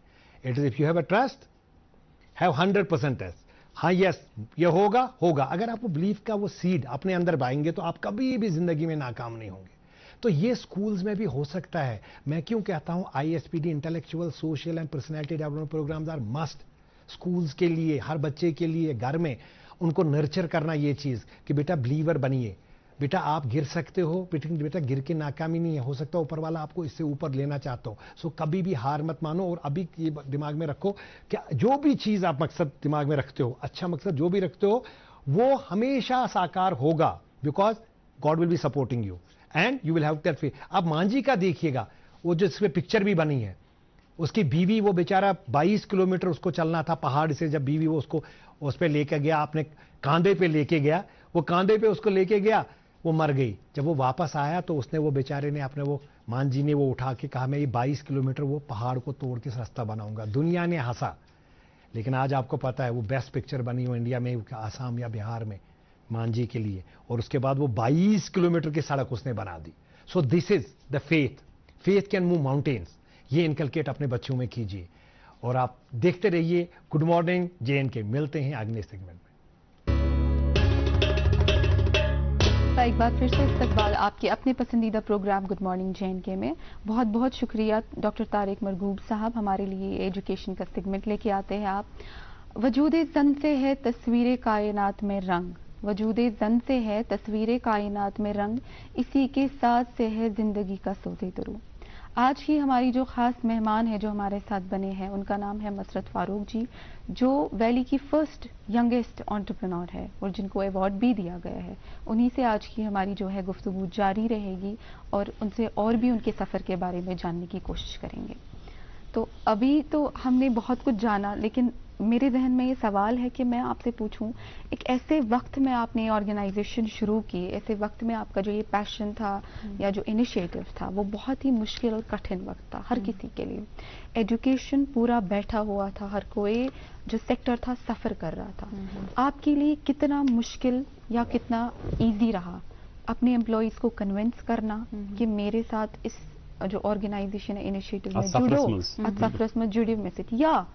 It is if you have a trust, have 100% trust. हाँ यस ये होगा, अगर आप वो बिलीफ का वो सीड अपने अंदर बाएंगे तो आप कभी भी जिंदगी में नाकाम नहीं होंगे। तो ये स्कूल्स में भी हो सकता है। मैं क्यों कहता हूं ISPD intellectual social and personality development programmes are must schools के लिए, हर बच्चे के लिए घर में उनको नर्चर करना ये चीज कि बेटा बिलीवर बनिए, बेटा आप गिर सकते हो, बेटा गिर के नाकामी नहीं है, हो सकता है ऊपर वाला आपको इससे ऊपर लेना चाहता हो। सो कभी भी हार मत मानो और अभी ये दिमाग में रखो कि जो भी चीज आप मकसद दिमाग में रखते हो, अच्छा मकसद जो भी रखते हो, वो हमेशा साकार होगा, because God will be supporting you and you will have that faith. आप मांझी का देखिएगा, वो जिसमें पिक्चर भी बनी है, उसकी बीवी, वो बेचारा 22 किलोमीटर उसको चलना था पहाड़ से, जब बीवी वो उसको उस पर लेके गया, आपने कांधे पे लेके गया, वो कांधे पे उसको लेके गया, वो मर गई। जब वो वापस आया तो उसने, वो बेचारे ने अपने, वो मांझी ने वो उठा के कहा मैं ये 22 किलोमीटर वो पहाड़ को तोड़ के रास्ता बनाऊंगा। दुनिया ने हंसा, लेकिन आज आपको पता है वो बेस्ट पिक्चर बनी हो इंडिया में, आसाम या बिहार में, मांझी के लिए, और उसके बाद वो 22 किलोमीटर की सड़क उसने बना दी। So this is the faith can move mountains. ये इनकलकेट अपने बच्चों में कीजिए और आप देखते रहिए गुड मॉर्निंग JNK। मिलते हैं अगले सेगमेंट में। एक बार फिर से इस्तकबाल आपके अपने पसंदीदा प्रोग्राम गुड मॉर्निंग JNK में। बहुत बहुत शुक्रिया डॉक्टर तारिक मरगूब साहब, हमारे लिए एजुकेशन का सेगमेंट लेके आते हैं आप। वजूदे ज़न से है तस्वीर कायनात में रंग, वजूदे ज़न से है तस्वीर कायनात में रंग, इसी के साथ से है जिंदगी का सोते तरू। आज ही हमारी जो ख़ास मेहमान है जो हमारे साथ बने हैं, उनका नाम है मसरत फारूक जी, जो वैली की फर्स्ट यंगेस्ट एंटरप्रेन्योर है और जिनको अवार्ड भी दिया गया है। उन्हीं से आज की हमारी जो है गुफ्तगू जारी रहेगी और उनसे और भी उनके सफ़र के बारे में जानने की कोशिश करेंगे। तो अभी तो हमने बहुत कुछ जाना, लेकिन मेरे जहन में ये सवाल है कि मैं आपसे पूछूं, एक ऐसे वक्त में आपने ऑर्गेनाइजेशन शुरू की, ऐसे वक्त में आपका जो ये पैशन था या जो इनिशिएटिव था, वो बहुत ही मुश्किल और कठिन वक्त था हर किसी के लिए। एजुकेशन पूरा बैठा हुआ था, हर कोई जो सेक्टर था सफ़र कर रहा था। आपके लिए कितना मुश्किल या कितना ईजी रहा अपने एम्प्लॉयज़ को कन्विंस करना कि मेरे साथ इस जो ऑर्गेनाइजेशन है इनिशिएटिव में जुड़ो, मैसेज, या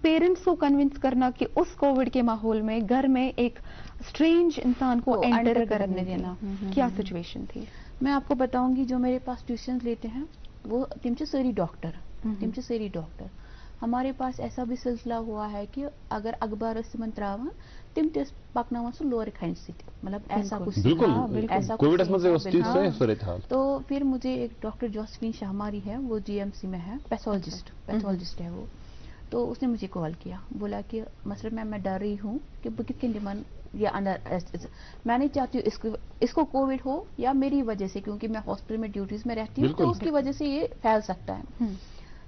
पेरेंट्स को कन्विंस करना कि उस कोविड के माहौल में घर में एक स्ट्रेंज इंसान को एंटर करने देना, क्या सिचुएशन थी? मैं आपको बताऊंगी, जो मेरे पास ट्यूशन लेते हैं वो तिमचे सारी डॉक्टर। हमारे पास ऐसा भी सिलसिला हुआ है कि अगर अखबार मंत्रावन तिम पकना सो लोअर खंड से, मतलब ऐसा कुछ ऐसा कोविड। तो फिर मुझे एक डॉक्टर जोसेफिन शाहमारी है, वो GMC में है, पैथोलॉजिस्ट है वो। तो उसने मुझे कॉल किया, बोला कि मसरत मैम मैं डर रही हूँ कि बुकिट के लिमन या अंडर, मैं नहीं चाहती हूँ इसको कोविड हो या मेरी वजह से, क्योंकि मैं हॉस्पिटल में ड्यूटीज में रहती हूँ, तो उसकी वजह से ये फैल सकता है।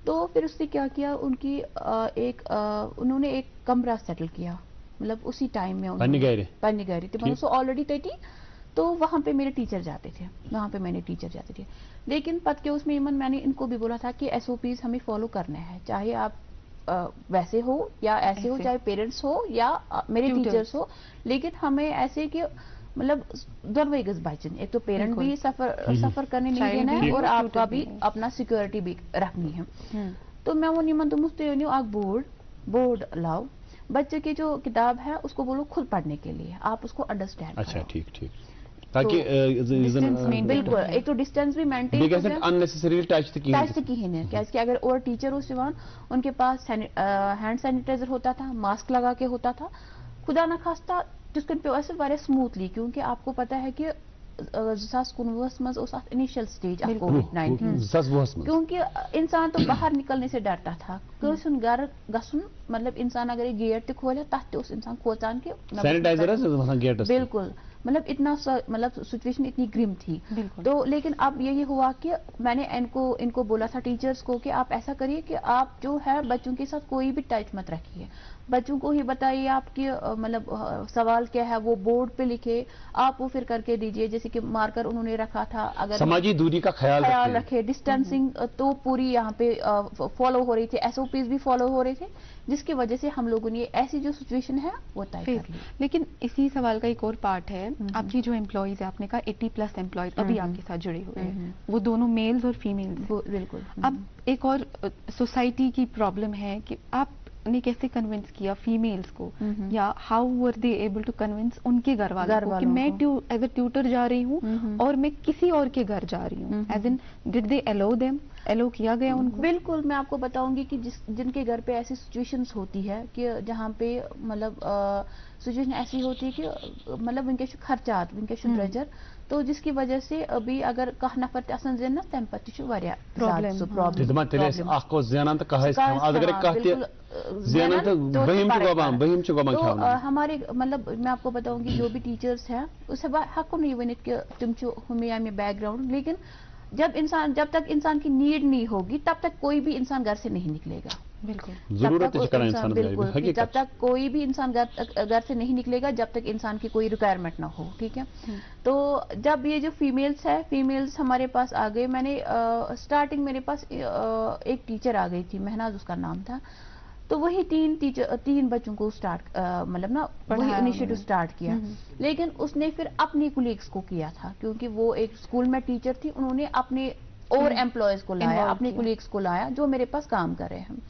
तो फिर उसने क्या किया, उनकी उन्होंने एक कमरा सेटल किया, मतलब उसी टाइम में पन्नी गहरी थी, मतलब ऑलरेडी 30। तो वहाँ पे मेरे टीचर जाते थे, लेकिन पद के उसमें मैंने इनको भी बोला था कि SOPs हमें फॉलो करने हैं, चाहे आप वैसे हो या ऐसे हो, चाहे पेरेंट्स हो या मेरे टीचर्स हो, लेकिन हमें ऐसे कि मतलब दोनों गज बाइचन, एक तो पेरेंट भी सफर करने नहीं देना है और आपका भी अपना सिक्योरिटी भी रखनी है। तो मैं वो निमन तो मुझे आप बोर्ड लाओ, बच्चे की जो किताब है उसको बोलो खुद पढ़ने के लिए, आप उसको अंडरस्टैंड। अच्छा, ठीक, ताकि बिल्कुल एक तो डिस्टेंस भी मेंटेन, अननेसेसरी टच क्या अगर और टीचर उनके पास हैंड सैनिटाइजर होता था, मास्क लगा के होता था, खुदा न खास्ता जिसको पे ऐसे वारे स्मूथली, क्योंकि आपको पता है कि 2019 में उस इनिशियल स्टेज ऑफ कोविड-19, क्योंकि इंसान तो बाहर निकलने से डरता था, घर गसुन, मतलब इंसान अगर गेट खोले तथ उस इंसान खोचान के सैनिटाइजर, बिल्कुल, मतलब इतना मतलब सिचुएशन इतनी ग्रिम थी। तो लेकिन अब यही हुआ कि मैंने इनको बोला था टीचर्स को कि आप ऐसा करिए कि आप जो है बच्चों के साथ कोई भी टच मत रखिए, बच्चों को ही बताइए आपके मतलब सवाल क्या है वो बोर्ड पे लिखे, आप वो फिर करके दीजिए, जैसे कि मार्कर उन्होंने रखा था, अगर समाजी दूरी का ख्याल रखे, डिस्टेंसिंग तो पूरी यहाँ पे फॉलो हो रही थी, SOPs भी फॉलो हो रहे थे, जिसकी वजह से हम लोगों ने ऐसी जो सिचुएशन है वो तय कर ली। लेकिन इसी सवाल का एक और पार्ट है, आपकी जो एम्प्लॉइज है, आपने कहा 80+ एम्प्लॉइज अभी आपके साथ जुड़े हुए हैं, वो दोनों मेल्स और फीमेल्स। बिल्कुल। अब एक और सोसाइटी की प्रॉब्लम है कि आप ने कैसे कन्विंस किया फीमेल्स को, या how were they able to convince उनके घर वालों को कि मैं एज अ ट्यूटर जा रही हूँ और मैं किसी और के घर जा रही हूँ, as in did they allow them, allow किया गया उनको? बिल्कुल, मैं आपको बताऊंगी कि जिनके घर पे ऐसी सिचुएशंस होती है कि जहाँ पे मतलब सिचुएशन ऐसी होती है कि मतलब उनके खर्चात उनके ड्रेजर, तो जिसकी वजह से अभी अगर कह नफर तसन जेन तम पत प्रॉब्लम हमारे मतलब मैं आपको बताऊंगी जो भी टीचर्स हैं उसे हको नहीं वन कि तुम हमें बैकग्राउंड, लेकिन जब तक इंसान की नीड नहीं होगी तब तक कोई भी इंसान घर से नहीं निकलेगा। बिल्कुल, बिल्कुल, जब तक कोई भी इंसान घर से नहीं निकलेगा जब तक इंसान की कोई रिक्वायरमेंट ना हो, ठीक है। तो जब ये जो फीमेल्स हमारे पास आ गए, मैंने स्टार्टिंग मेरे पास एक टीचर आ गई थी, महनाज उसका नाम था, तो वही तीन बच्चों को मतलब ना वही इनिशिएटिव स्टार्ट किया, लेकिन उसने फिर अपनी कुलीग्स को किया था, क्योंकि वो एक स्कूल में टीचर थी, उन्होंने अपने और एम्प्लॉयज को लाया, अपने कुलीग्स को लाया जो मेरे पास काम कर रहे हैं।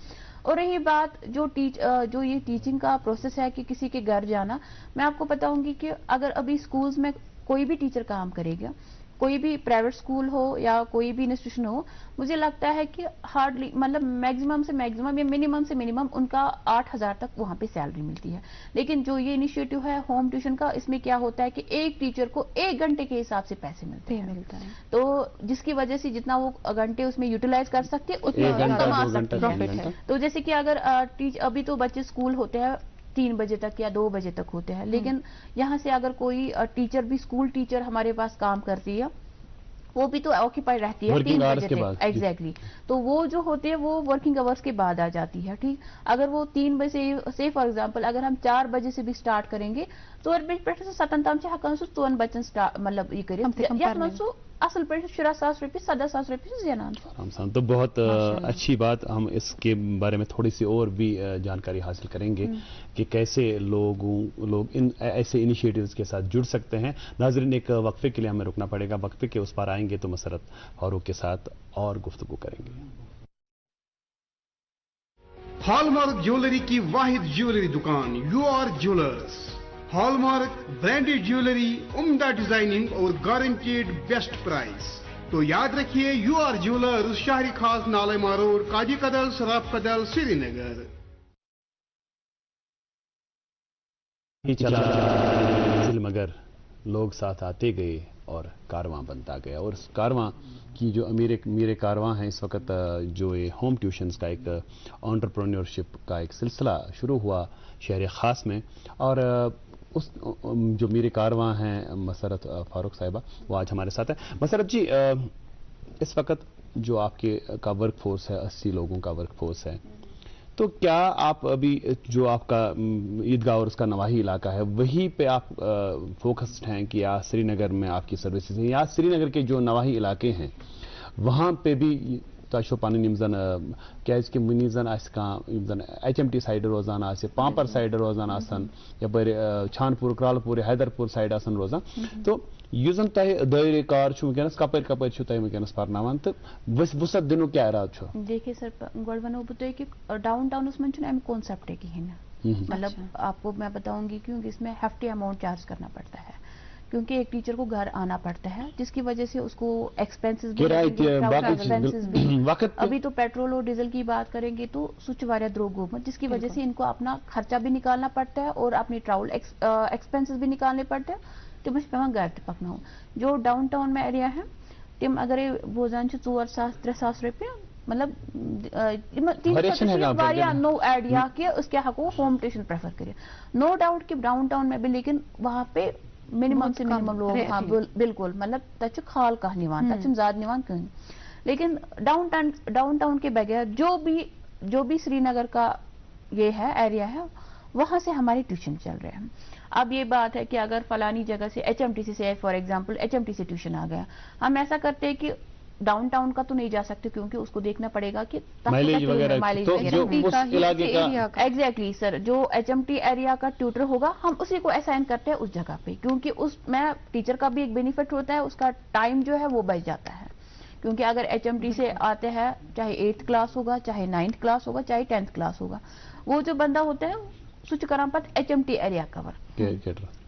और रही बात जो ये टीचिंग का प्रोसेस है कि किसी के घर जाना, मैं आपको बताऊंगी कि अगर अभी स्कूल्स में कोई भी टीचर काम करेगा, कोई भी प्राइवेट स्कूल हो या कोई भी इंस्टीट्यूशन हो, मुझे लगता है कि हार्डली मतलब मैक्सिमम से मैक्सिमम या मिनिमम से मिनिमम उनका 8,000 तक वहां पे सैलरी मिलती है। लेकिन जो ये इनिशिएटिव है होम ट्यूशन का, इसमें क्या होता है कि एक टीचर को 1 घंटे के हिसाब से पैसे मिलते हैं, तो जिसकी वजह से जितना वो घंटे उसमें यूटिलाइज कर सकते हैं उतना कमा सकते हैं। तो जैसे कि अगर अभी तो बच्चे स्कूल होते हैं 3 बजे तक या 2 बजे तक होते हैं, लेकिन यहाँ से अगर कोई टीचर भी स्कूल टीचर हमारे पास काम करती है, वो भी तो ऑक्यूपाइड रहती है 3 बजे तक, एग्जैक्टली। तो वो जो होते हैं वो वर्किंग आवर्स के बाद आ जाती है, ठीक। अगर वो 3 बजे से फॉर एग्जांपल अगर हम 4 बजे से भी स्टार्ट करेंगे तो 7 ताम हकान 4 बच्चन मतलब ये करें असल पे 17,000 रुपये 17,000 रुपये जेनान। तो बहुत अच्छी बात, हम इसके बारे में थोड़ी सी और भी जानकारी हासिल करेंगे कि कैसे लोग इन ऐसे इनिशिएटिव्स के साथ जुड़ सकते हैं। नाज़रीन, एक वक्फे के लिए हमें रुकना पड़ेगा, वक्फे के उस पार आएंगे तो मसरत फारूक के साथ और गुफ्तगू करेंगे। हॉलमार्क ज्वेलरी की वाहिद ज्वेलरी दुकान UR jewellers. Hallmark branded jewellery, उम्दा डिजाइनिंग और गारंटेड बेस्ट प्राइस। तो याद रखिए UR ज्वेलर्स, शहरी खास, नाले मारोड, काजी कदल, सराफ कदल, श्रीनगर। मगर लोग साथ आते गए और कारवां बनता गया, और उस कारवां की जो मेरे कारवां हैं इस वक्त जो ये होम ट्यूशन्स का एक एंटरप्रेन्योरशिप का एक सिलसिला शुरू हुआ शहर खास में, और उस जो मेरे कारवां हैं मसरत फारूक साहिबा, वो आज हमारे साथ है। मसरत जी, इस वक्त जो आपके का वर्क फोर्स है 80 लोगों का वर्क फोर्स है, तो क्या आप अभी जो आपका ईदगाह और उसका नवाही इलाका है वहीं पे आप फोकस्ड हैं कि या श्रीनगर में आपकी सर्विसेज हैं, या श्रीनगर के जो नवाही इलाके हैं वहाँ पे भी ताशो पानी निमजन क्या कि मुनीजन आन HMT साइड रोजान पापर साइड रोजान यपर छानपुर क्रालपुर हैदरपुर साइड रोजान, तो युजन तह दायरे कार वनस कपर कपर वनस परनावान, तो वसत दिन क्या इराद? देखिए सर, गोड वनो बतो कि डाउन टाउन में कॉन्सेप्ट है कहीं ना, मतलब आपको मैं बताऊंगी क्योंकि इसमें हेफ्टी अमाउंट चार्ज करना पड़ता है, क्योंकि एक टीचर को घर आना पड़ता है, जिसकी वजह से उसको एक्सपेंसेस भी अभी तो पेट्रोल और डीजल की बात करेंगे तो सुच वारिया द्रोग, जिसकी वजह से इनको अपना खर्चा भी निकालना पड़ता है और अपनी ट्रैवल एक्सपेंसेस भी निकालने पड़ते हैं, तो बस पे घर पकना हो। जो डाउन टाउन में एरिया है तम अगर बोजान 4,000-3,000 रुपये मतलब नो आइडिया कि उसके हको होम ट्यूशन प्रेफर करिए। नो डाउट कि डाउन टाउन में भी, लेकिन वहाँ पे मिनिमम से मिनिमम लोग, हाँ बिल्कुल, मतलब तच खाल कह निवान तच ज्यादा निवान कहीं, लेकिन डाउन टाउन के बगैर जो भी श्रीनगर का ये है एरिया है वहां से हमारी ट्यूशन चल रहे हैं। अब ये बात है कि अगर फलानी जगह से HMTC से फॉर एग्जांपल HMTC ट्यूशन आ गया, हम ऐसा करते हैं कि डाउन टाउन का तो नहीं जा सकते क्योंकि उसको देखना पड़ेगा कि माइलेज वगैरह एग्जैक्टली सर, जो HMT एरिया का ट्यूटर होगा हम उसी को असाइन करते हैं उस जगह पे, क्योंकि उसमें टीचर का भी एक बेनिफिट होता है, उसका टाइम जो है वो बच जाता है, क्योंकि अगर HMT से आते हैं, चाहे 8th क्लास होगा, चाहे 9th क्लास होगा, चाहे 10th क्लास होगा, वो जो बंदा होता है सुच करामपत HMT एरिया कवर।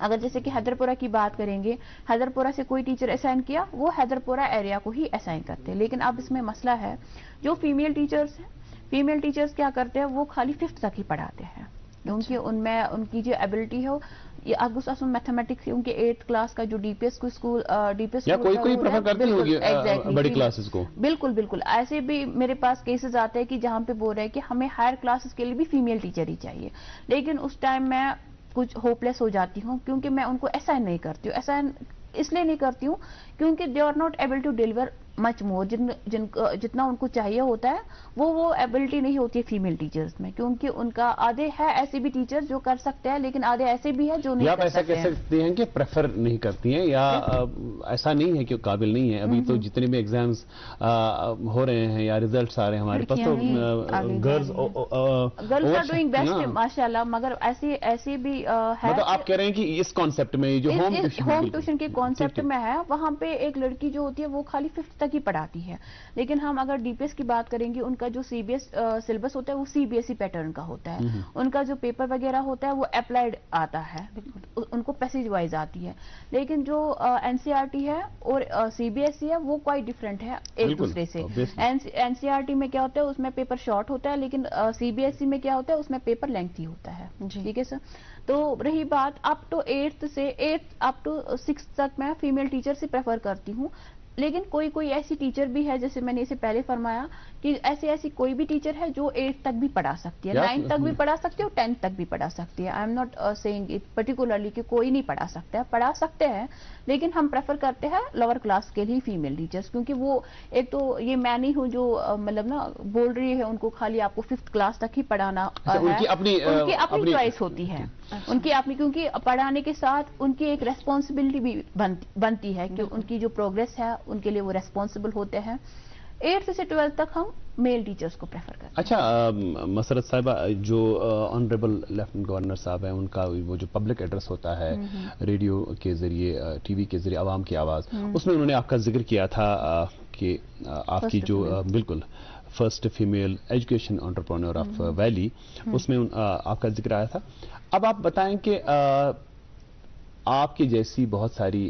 अगर जैसे कि हैदरपुरा की बात करेंगे, हैदरपुरा से कोई टीचर असाइन किया, वो हैदरपुरा एरिया को ही असाइन करते हैं। लेकिन अब इसमें मसला है, जो फीमेल टीचर्स हैं, फीमेल टीचर्स क्या करते हैं, वो खाली 5th तक ही पढ़ाते हैं, क्योंकि उनमें उनकी जो एबिलिटी हो, ये अगुस असम मैथमेटिक्स, क्योंकि 8th क्लास का जो DPS को स्कूल DPS या कोई प्रेफर करती होगी बड़ी क्लासेस को। बिल्कुल बिल्कुल, ऐसे भी मेरे पास केसेस आते हैं कि जहाँ पे बोल रहे हैं कि हमें हायर क्लासेस के लिए भी फीमेल टीचर ही चाहिए, लेकिन उस टाइम मैं कुछ होपलेस हो जाती हूँ, क्योंकि मैं उनको असाइन नहीं करती हूँ। असाइन इसलिए नहीं करती हूँ क्योंकि they are not able to deliver much more, जितना उनको चाहिए होता है वो एबिलिटी नहीं होती है फीमेल टीचर्स में, क्योंकि उनका आधे है ऐसे भी टीचर जो कर सकते हैं, लेकिन आधे ऐसे भी है जो नहीं कर सकते हैं। ऐसा कह सकते हैं कि प्रेफर नहीं करती हैं, या ऐसा नहीं है कि काबिल नहीं है। अभी तो जितने भी एग्जाम्स हो रहे हैं या रिजल्ट्स आ रहे हैं हमारे पास, तो गर्ल्स आर डूइंग बेस्ट माशाल्लाह, मगर ऐसे भी है। मतलब आप कह रहे हैं कि इस कॉन्सेप्ट में जो होम ट्यूशन के कॉन्सेप्ट में है, वहाँ पे एक लड़की जो होती है वो खाली 5th तक ही पढ़ाती है। लेकिन हम अगर DPS की बात करेंगे, उनका जो CBS सिलेबस होता है वो CBSE पैटर्न का होता है, उनका जो पेपर वगैरह होता है वो अप्लाइड आता है, उनको पैसेज वाइज आती है। लेकिन जो NCERT है और CBSE है वो क्वाइट डिफरेंट है एक दूसरे से। NCERT में क्या होता है, उसमें पेपर शॉर्ट होता है, लेकिन CBSE में क्या होता है, उसमें पेपर लेंथी होता है। ठीक है सर। तो रही बात up to 8th up to 6th तक मैं फीमेल टीचर से प्रेफर करती हूँ, लेकिन कोई ऐसी टीचर भी है, जैसे मैंने इसे पहले फरमाया कि ऐसी कोई भी टीचर है जो 8th तक भी पढ़ा सकती है, 9th तक भी पढ़ा सकती है और 10th तक भी पढ़ा सकती है। I am not saying it particularly कि कोई नहीं पढ़ा सकता है, पढ़ा सकते हैं, लेकिन हम प्रेफर करते हैं लोअर क्लास के लिए फीमेल टीचर्स, क्योंकि वो एक तो ये मैं नहीं हूँ जो मतलब ना बोल रही है उनको खाली आपको 5th क्लास तक ही पढ़ाना है, उनकी अपनी चॉइस होती है, उनकी अपनी, क्योंकि पढ़ाने के साथ उनकी एक रेस्पॉन्सिबिलिटी भी बनती है कि उनकी जो प्रोग्रेस है उनके लिए वो रेस्पॉन्सिबल होते हैं। 8th से 12th तक हम मेल टीचर्स को प्रेफर करते हैं। अच्छा मसरत साहिबा, जो ऑनरेबल लेफ्टिनेंट गवर्नर साहब हैं, उनका वो जो पब्लिक एड्रेस होता है रेडियो के जरिए, TV के जरिए आवाम की आवाज़, उसमें उन्होंने आपका जिक्र किया था कि आपकी जो बिल्कुल first female education entrepreneur of valley, उसमें आपका जिक्र आया था। अब आप बताएं कि आपकी जैसी बहुत सारी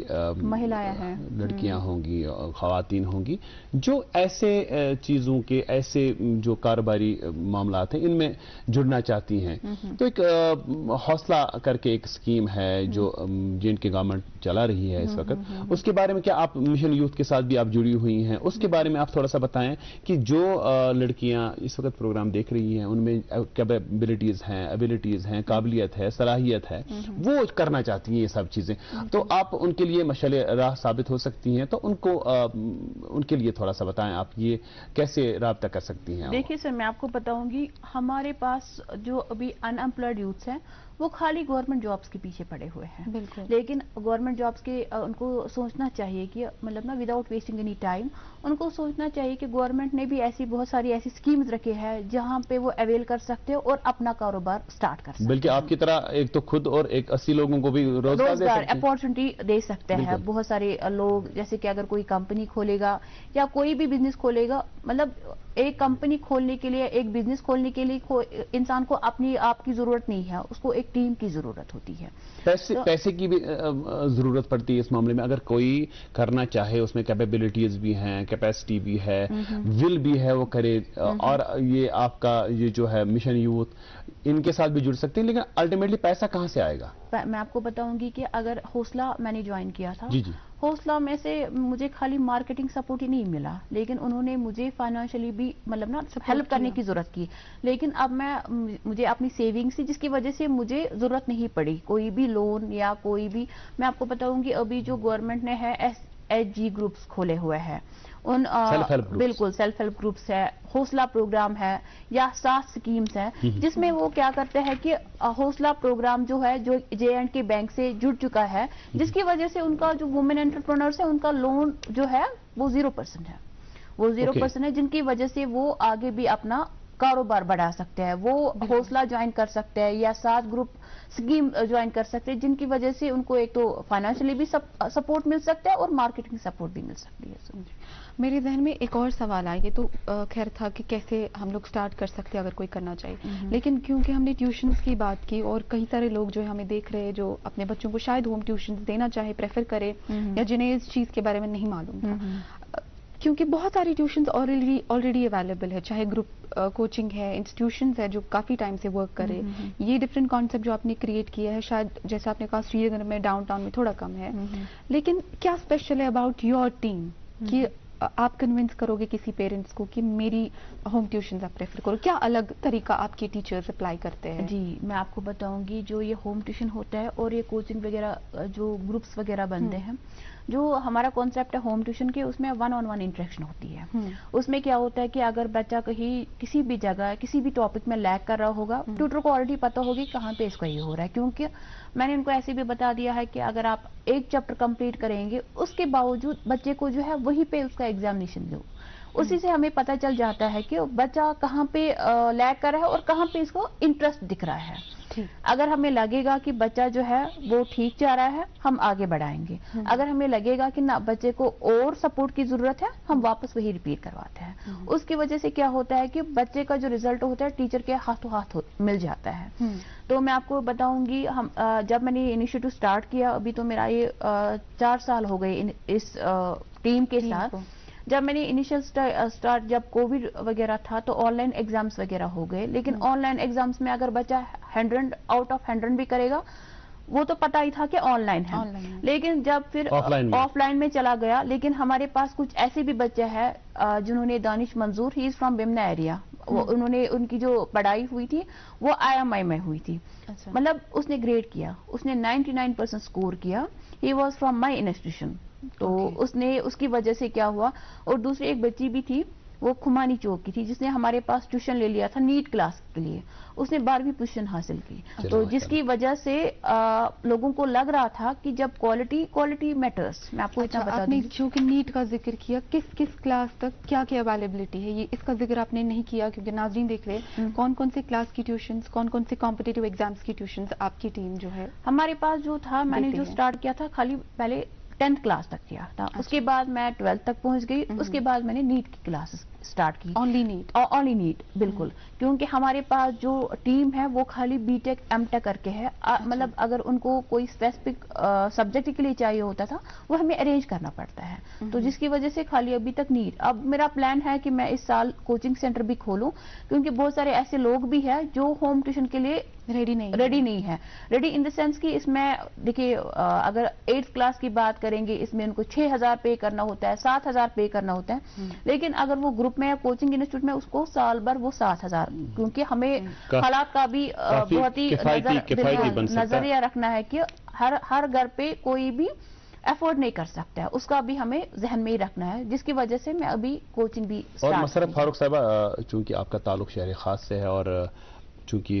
महिलाएं हैं, लड़कियां होंगी, ख्वातीन होंगी, जो ऐसे चीज़ों के, ऐसे जो कारोबारी मामलात हैं इनमें जुड़ना चाहती हैं। तो एक हौसला करके एक स्कीम है जो जिनकी गवर्नमेंट चला रही है इस वक्त, उसके बारे में क्या आप मिशन यूथ के साथ भी आप जुड़ी हुई हैं, उसके बारे में आप थोड़ा सा बताएं कि जो लड़कियां इस वक्त प्रोग्राम देख रही हैं उनमें कैपेबिलिटीज हैं, एबिलिटीज हैं, काबिलियत है, सलाहियत है, वो करना चाहती हैं ये सब चीजें, तो आप उनके लिए मशाले राह साबित हो सकती हैं। तो उनको उनके लिए थोड़ा सा बताएं, आप ये कैसे राब्ता कर सकती हैं? देखिए सर, मैं आपको बताऊंगी, हमारे पास जो अभी अनएम्प्लॉयड यूथ्स हैं वो खाली गवर्नमेंट जॉब्स के पीछे पड़े हुए हैं। बिल्कुल। लेकिन गवर्नमेंट जॉब्स के उनको सोचना चाहिए कि मतलब ना विदाउट वेस्टिंग एनी टाइम, उनको सोचना चाहिए कि गवर्नमेंट ने भी ऐसी बहुत सारी ऐसी स्कीम्स रखे हैं जहां पे वो अवेल कर सकते हैं और अपना कारोबार स्टार्ट कर सकते हैं। बल्कि आपकी तरह एक तो खुद और एक 80 लोगों को भी रोजगार अपॉर्चुनिटी दे सकते हैं। बहुत सारे लोग, जैसे कि अगर कोई कंपनी खोलेगा या कोई भी बिजनेस खोलेगा, मतलब एक कंपनी खोलने के लिए, एक बिजनेस खोलने के लिए इंसान को अपनी आपकी जरूरत नहीं है, उसको एक टीम की जरूरत होती है। पैसे की भी जरूरत पड़ती है इस मामले में। अगर कोई करना चाहे, उसमें कैपेबिलिटीज भी हैं, कैपेसिटी भी है, विल भी है, वो करे। और ये आपका ये जो है मिशन यूथ, इनके साथ भी जुड़ सकते हैं, लेकिन अल्टीमेटली पैसा कहां से आएगा? मैं आपको बताऊंगी कि अगर हौसला मैंने ज्वाइन किया था, जी जी, हौसला में से मुझे खाली मार्केटिंग सपोर्ट ही नहीं मिला, लेकिन उन्होंने मुझे फाइनेंशियली भी मतलब ना हेल्प करने की जरूरत की। लेकिन अब मुझे अपनी सेविंग्स थी, जिसकी वजह से मुझे जरूरत नहीं पड़ी कोई भी लोन या कोई भी। मैं आपको बताऊंगी, अभी जो गवर्नमेंट ने है SHG ग्रुप्स खोले हुए हैं, उन बिल्कुल सेल्फ हेल्प ग्रुप्स है, हौसला प्रोग्राम है या 7 स्कीम्स हैं, जिसमें वो क्या करते हैं कि हौसला प्रोग्राम जो है, जो J&K बैंक से जुड़ चुका है, जिसकी वजह से उनका जो वुमेन एंटरप्रेन्योर्स है, उनका लोन जो है वो 0% है, वो 0% है, जिनकी वजह से वो आगे भी अपना कारोबार बढ़ा सकते हैं। वो हौसला ज्वाइन कर सकते हैं या स्कीम ज्वाइन कर सकते हैं, जिनकी वजह से उनको एक तो फाइनेंशियली भी सपोर्ट मिल सकता है और मार्केटिंग सपोर्ट भी मिल सकती है। मेरे जहन में एक और सवाल आया, ये तो खैर था कि कैसे हम लोग स्टार्ट कर सकते हैं अगर कोई करना चाहिए, लेकिन क्योंकि हमने ट्यूशन्स की बात की और कई सारे लोग जो है हमें देख रहे हैं जो अपने बच्चों को शायद होम ट्यूशन्स देना चाहे, प्रेफर करे, या जिन्हें इस चीज़ के बारे में नहीं मालूम था, क्योंकि बहुत सारी ट्यूशन्स ऑलरेडी अवेलेबल है, चाहे ग्रुप कोचिंग है, इंस्टीट्यूशंस है जो काफ़ी टाइम से वर्क कर रहे हैं। ये डिफरेंट कॉन्सेप्ट जो आपने क्रिएट किया है, शायद जैसे आपने कहा श्रीनगर में डाउनटाउन में थोड़ा कम है, लेकिन क्या स्पेशल है अबाउट योर टीम कि आप कन्विंस करोगे किसी पेरेंट्स को कि मेरी होम ट्यूशन आप प्रेफर करो? क्या अलग तरीका आपके टीचर्स अप्लाई करते हैं? जी, मैं आपको बताऊंगी, जो ये होम ट्यूशन होता है और ये कोचिंग वगैरह जो ग्रुप्स वगैरह बनते हैं, जो हमारा कॉन्सेप्ट है होम ट्यूशन के, उसमें 1-on-1 इंटरेक्शन होती है। उसमें क्या होता है कि अगर बच्चा कहीं किसी भी जगह किसी भी टॉपिक में लैग कर रहा होगा, ट्यूटर को ऑलरेडी पता होगी कहाँ पे इसका ये हो रहा है, क्योंकि मैंने इनको ऐसे भी बता दिया है कि अगर आप एक चैप्टर कंप्लीट करेंगे, उसके बावजूद बच्चे को जो है वहीं पे उसका एग्जामिनेशन दो, उसी से हमें पता चल जाता है कि बच्चा कहाँ पे लैग कर रहा है और कहाँ पे इसको इंटरेस्ट दिख रहा है। अगर हमें लगेगा कि बच्चा जो है वो ठीक जा रहा है, हम आगे बढ़ाएंगे। अगर हमें लगेगा कि ना बच्चे को और सपोर्ट की जरूरत है, हम वापस वही रिपीट करवाते हैं। उसकी वजह से क्या होता है कि बच्चे का जो रिजल्ट होता है टीचर के हाथों हाथ मिल जाता है। तो मैं आपको बताऊंगी, हम जब मैंने इनिशिएटिव स्टार्ट किया, अभी तो मेरा ये 4 साल हो गए इस टीम के साथ। जब मैंने इनिशियल स्टार्ट जब कोविड वगैरह था तो ऑनलाइन एग्जाम्स वगैरह हो गए, लेकिन ऑनलाइन एग्जाम्स में अगर बच्चा 100 आउट ऑफ 100 भी करेगा, वो तो पता ही था कि ऑनलाइन है, लेकिन जब फिर ऑफलाइन में चला गया, लेकिन हमारे पास कुछ ऐसे भी बच्चे हैं जिन्होंने, दानिश मंजूर, he is from Bemina area, उन्होंने उनकी जो पढ़ाई हुई थी वो IMI में हुई थी। मतलब उसने ग्रेड किया, उसने 99% स्कोर किया, he was from my institution. तो उसने, उसकी वजह से क्या हुआ, और दूसरी एक बच्ची भी थी, वो खुमानी चौक की थी, जिसने हमारे पास ट्यूशन ले लिया था नीट क्लास के लिए, उसने 12वीं पोजीशन हासिल की। तो जिसकी वजह से लोगों को लग रहा था कि जब क्वालिटी मैटर्स। मैं आपको इतना बता दूं, क्योंकि नीट का जिक्र किया, किस क्लास तक क्या क्या अवेलेबिलिटी है, ये इसका जिक्र आपने नहीं किया, क्योंकि नाज़रीन देख रहे हैं कौन कौन से क्लास की ट्यूशन, कौन कौन से कॉम्पिटिटिव एग्जाम्स की ट्यूशन आपकी टीम जो है। हमारे पास जो था, मैंने जो स्टार्ट किया था, खाली पहले 10th क्लास तक किया था। उसके बाद मैं 12th तक पहुंच गई। उसके बाद मैंने नीट की क्लासेस स्टार्ट की। ओनली नीट बिल्कुल, क्योंकि हमारे पास जो टीम है वो खाली बीटेक एमटेक करके है। मतलब अगर उनको कोई स्पेसिफिक सब्जेक्ट के लिए चाहिए होता था, वो हमें अरेंज करना पड़ता है। तो जिसकी वजह से खाली अभी तक नीट। अब मेरा प्लान है कि मैं इस साल कोचिंग सेंटर भी खोलूं, क्योंकि बहुत सारे ऐसे लोग भी हैं जो होम ट्यूशन के लिए रेडी नहीं है। रेडी इन द सेंस कि इसमें देखिए, अगर 8th क्लास की बात करेंगे, इसमें उनको 6000 पे करना होता है, 7000 पे करना होता है। लेकिन अगर वो ग्रुप में या कोचिंग इंस्टीट्यूट में, उसको साल भर वो 7000, क्योंकि हमें हालात का भी बहुत ही नजरिया रखना है कि हर घर पे कोई भी अफोर्ड नहीं कर सकता है, उसका भी हमें जहन में ही रखना है, जिसकी वजह से मैं अभी कोचिंग भी और मसरत फारूक साहबा, चूंकि आपका ताल्लुक शहर खास से है और चूंकि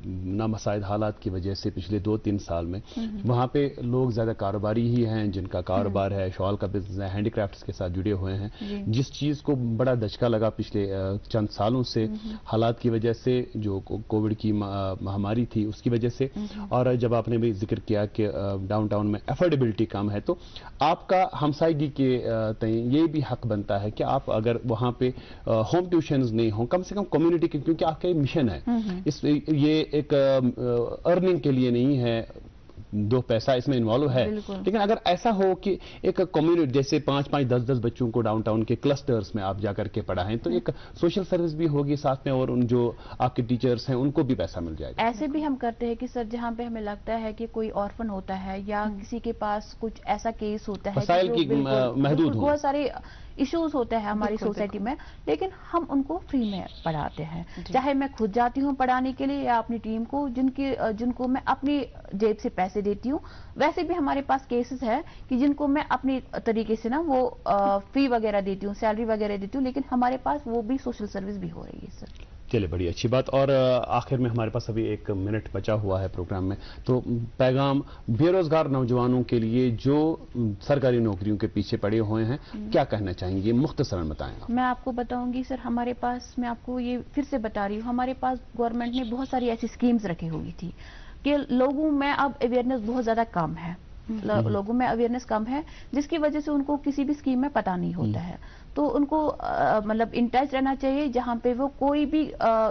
नामसाइद हालात की वजह से पिछले 2-3 साल में वहाँ पे लोग ज़्यादा कारोबारी ही हैं, जिनका कारोबार है, शॉल का बिजनेस है, हैंडीक्राफ्ट्स के साथ जुड़े हुए हैं। जिस चीज़ को बड़ा धचका लगा पिछले चंद सालों से, हालात की वजह से, जो कोविड की महामारी थी उसकी वजह से, और जब आपने भी जिक्र किया कि डाउनटाउन में एफोर्डेबिलिटी कम है, तो आपका हमसायगी के तय ये भी हक बनता है कि आप अगर वहाँ पे होम ट्यूशंस नहीं हों, कम से कम कम्युनिटी के, क्योंकि आपका ये मिशन है, ये एक अर्निंग के लिए नहीं है, 2 पैसा इसमें इन्वॉल्व है, लेकिन अगर ऐसा हो कि एक कम्युनिटी जैसे 5-5, 10-10 बच्चों को डाउनटाउन के क्लस्टर्स में आप जाकर के पढ़ाएं, तो एक सोशल सर्विस भी होगी साथ में, और उन जो आपके टीचर्स हैं उनको भी पैसा मिल जाएगा। ऐसे भी हम करते हैं कि सर, जहाँ पे हमें लगता है कि कोई ऑर्फन होता है या किसी के पास कुछ ऐसा केस होता है, वसाइल की महदूद हो, बहुत सारे इश्यूज होते हैं हमारी सोसाइटी में, लेकिन हम उनको फ्री में पढ़ाते हैं। चाहे मैं खुद जाती हूँ पढ़ाने के लिए या अपनी टीम को, जिनको मैं अपनी जेब से पैसे देती हूँ। वैसे भी हमारे पास केसेस है कि जिनको मैं अपनी तरीके से ना वो फी वगैरह देती हूँ, सैलरी वगैरह देती हूँ, लेकिन हमारे पास वो भी सोशल सर्विस भी हो रही है सर। चलिए, बड़ी अच्छी बात। और आखिर में हमारे पास अभी 1 मिनट बचा हुआ है प्रोग्राम में, तो पैगाम बेरोजगार नौजवानों के लिए जो सरकारी नौकरियों के पीछे पड़े हुए हैं, क्या कहना चाहेंगे, मुख्तसरन बताएं। मैं आपको बताऊंगी सर, हमारे पास, मैं आपको ये फिर से बता रही हूँ, हमारे पास गवर्नमेंट ने बहुत सारी ऐसी स्कीम्स रखी हुई थी। کہ لوگوں میں اب اویئرنیس بہت زیادہ کم ہے، لوگوں میں اویئرنیس کم ہے، جس کی وجہ سے ان کو کسی بھی اسکیم میں پتہ نہیں ہوتا ہے. تو ان کو مطلب ان ٹچ رہنا چاہیے، جہاں پہ وہ کوئی بھی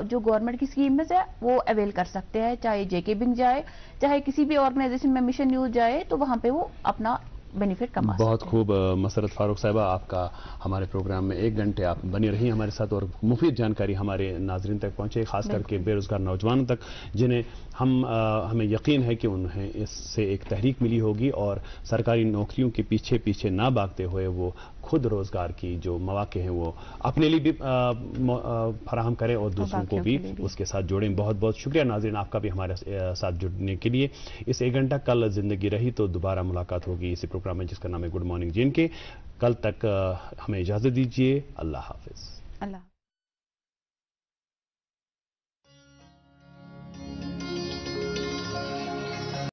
جو گورنمنٹ کی اسکیمز ہے وہ اویل کر سکتے ہیں، چاہے جے کے بنک جائے، چاہے کسی بھی آرگنائزیشن میں مشن نیوز جائے، تو وہاں پہ وہ اپنا بینیفٹ کما سکتے ہیں. بہت خوب مسرت فاروق صاحبہ، آپ کا ہمارے پروگرام میں 1 گھنٹے آپ بنی رہی ہمارے ساتھ اور مفید جانکاری ہمارے ناظرین تک پہنچے، خاص کر کے بے روزگار نوجوانوں تک، جنہیں ہمیں یقین ہے کہ انہیں اس سے ایک تحریک ملی ہوگی اور سرکاری نوکریوں کے پیچھے پیچھے نہ بھاگتے ہوئے وہ خود روزگار کی جو مواقع ہیں وہ اپنے لیے بھی فراہم کریں اور دوسروں کو بھی اس کے ساتھ جوڑیں. بہت بہت شکریہ ناظرین آپ کا بھی ہمارے ساتھ جڑنے کے لیے. اس 1 گھنٹہ کل زندگی رہی تو دوبارہ ملاقات ہوگی اسی پروگرام میں جس کا نام ہے گڈ مارننگ جے اینڈ کے. کل تک ہمیں اجازت دیجیے. اللہ حافظ. اللہ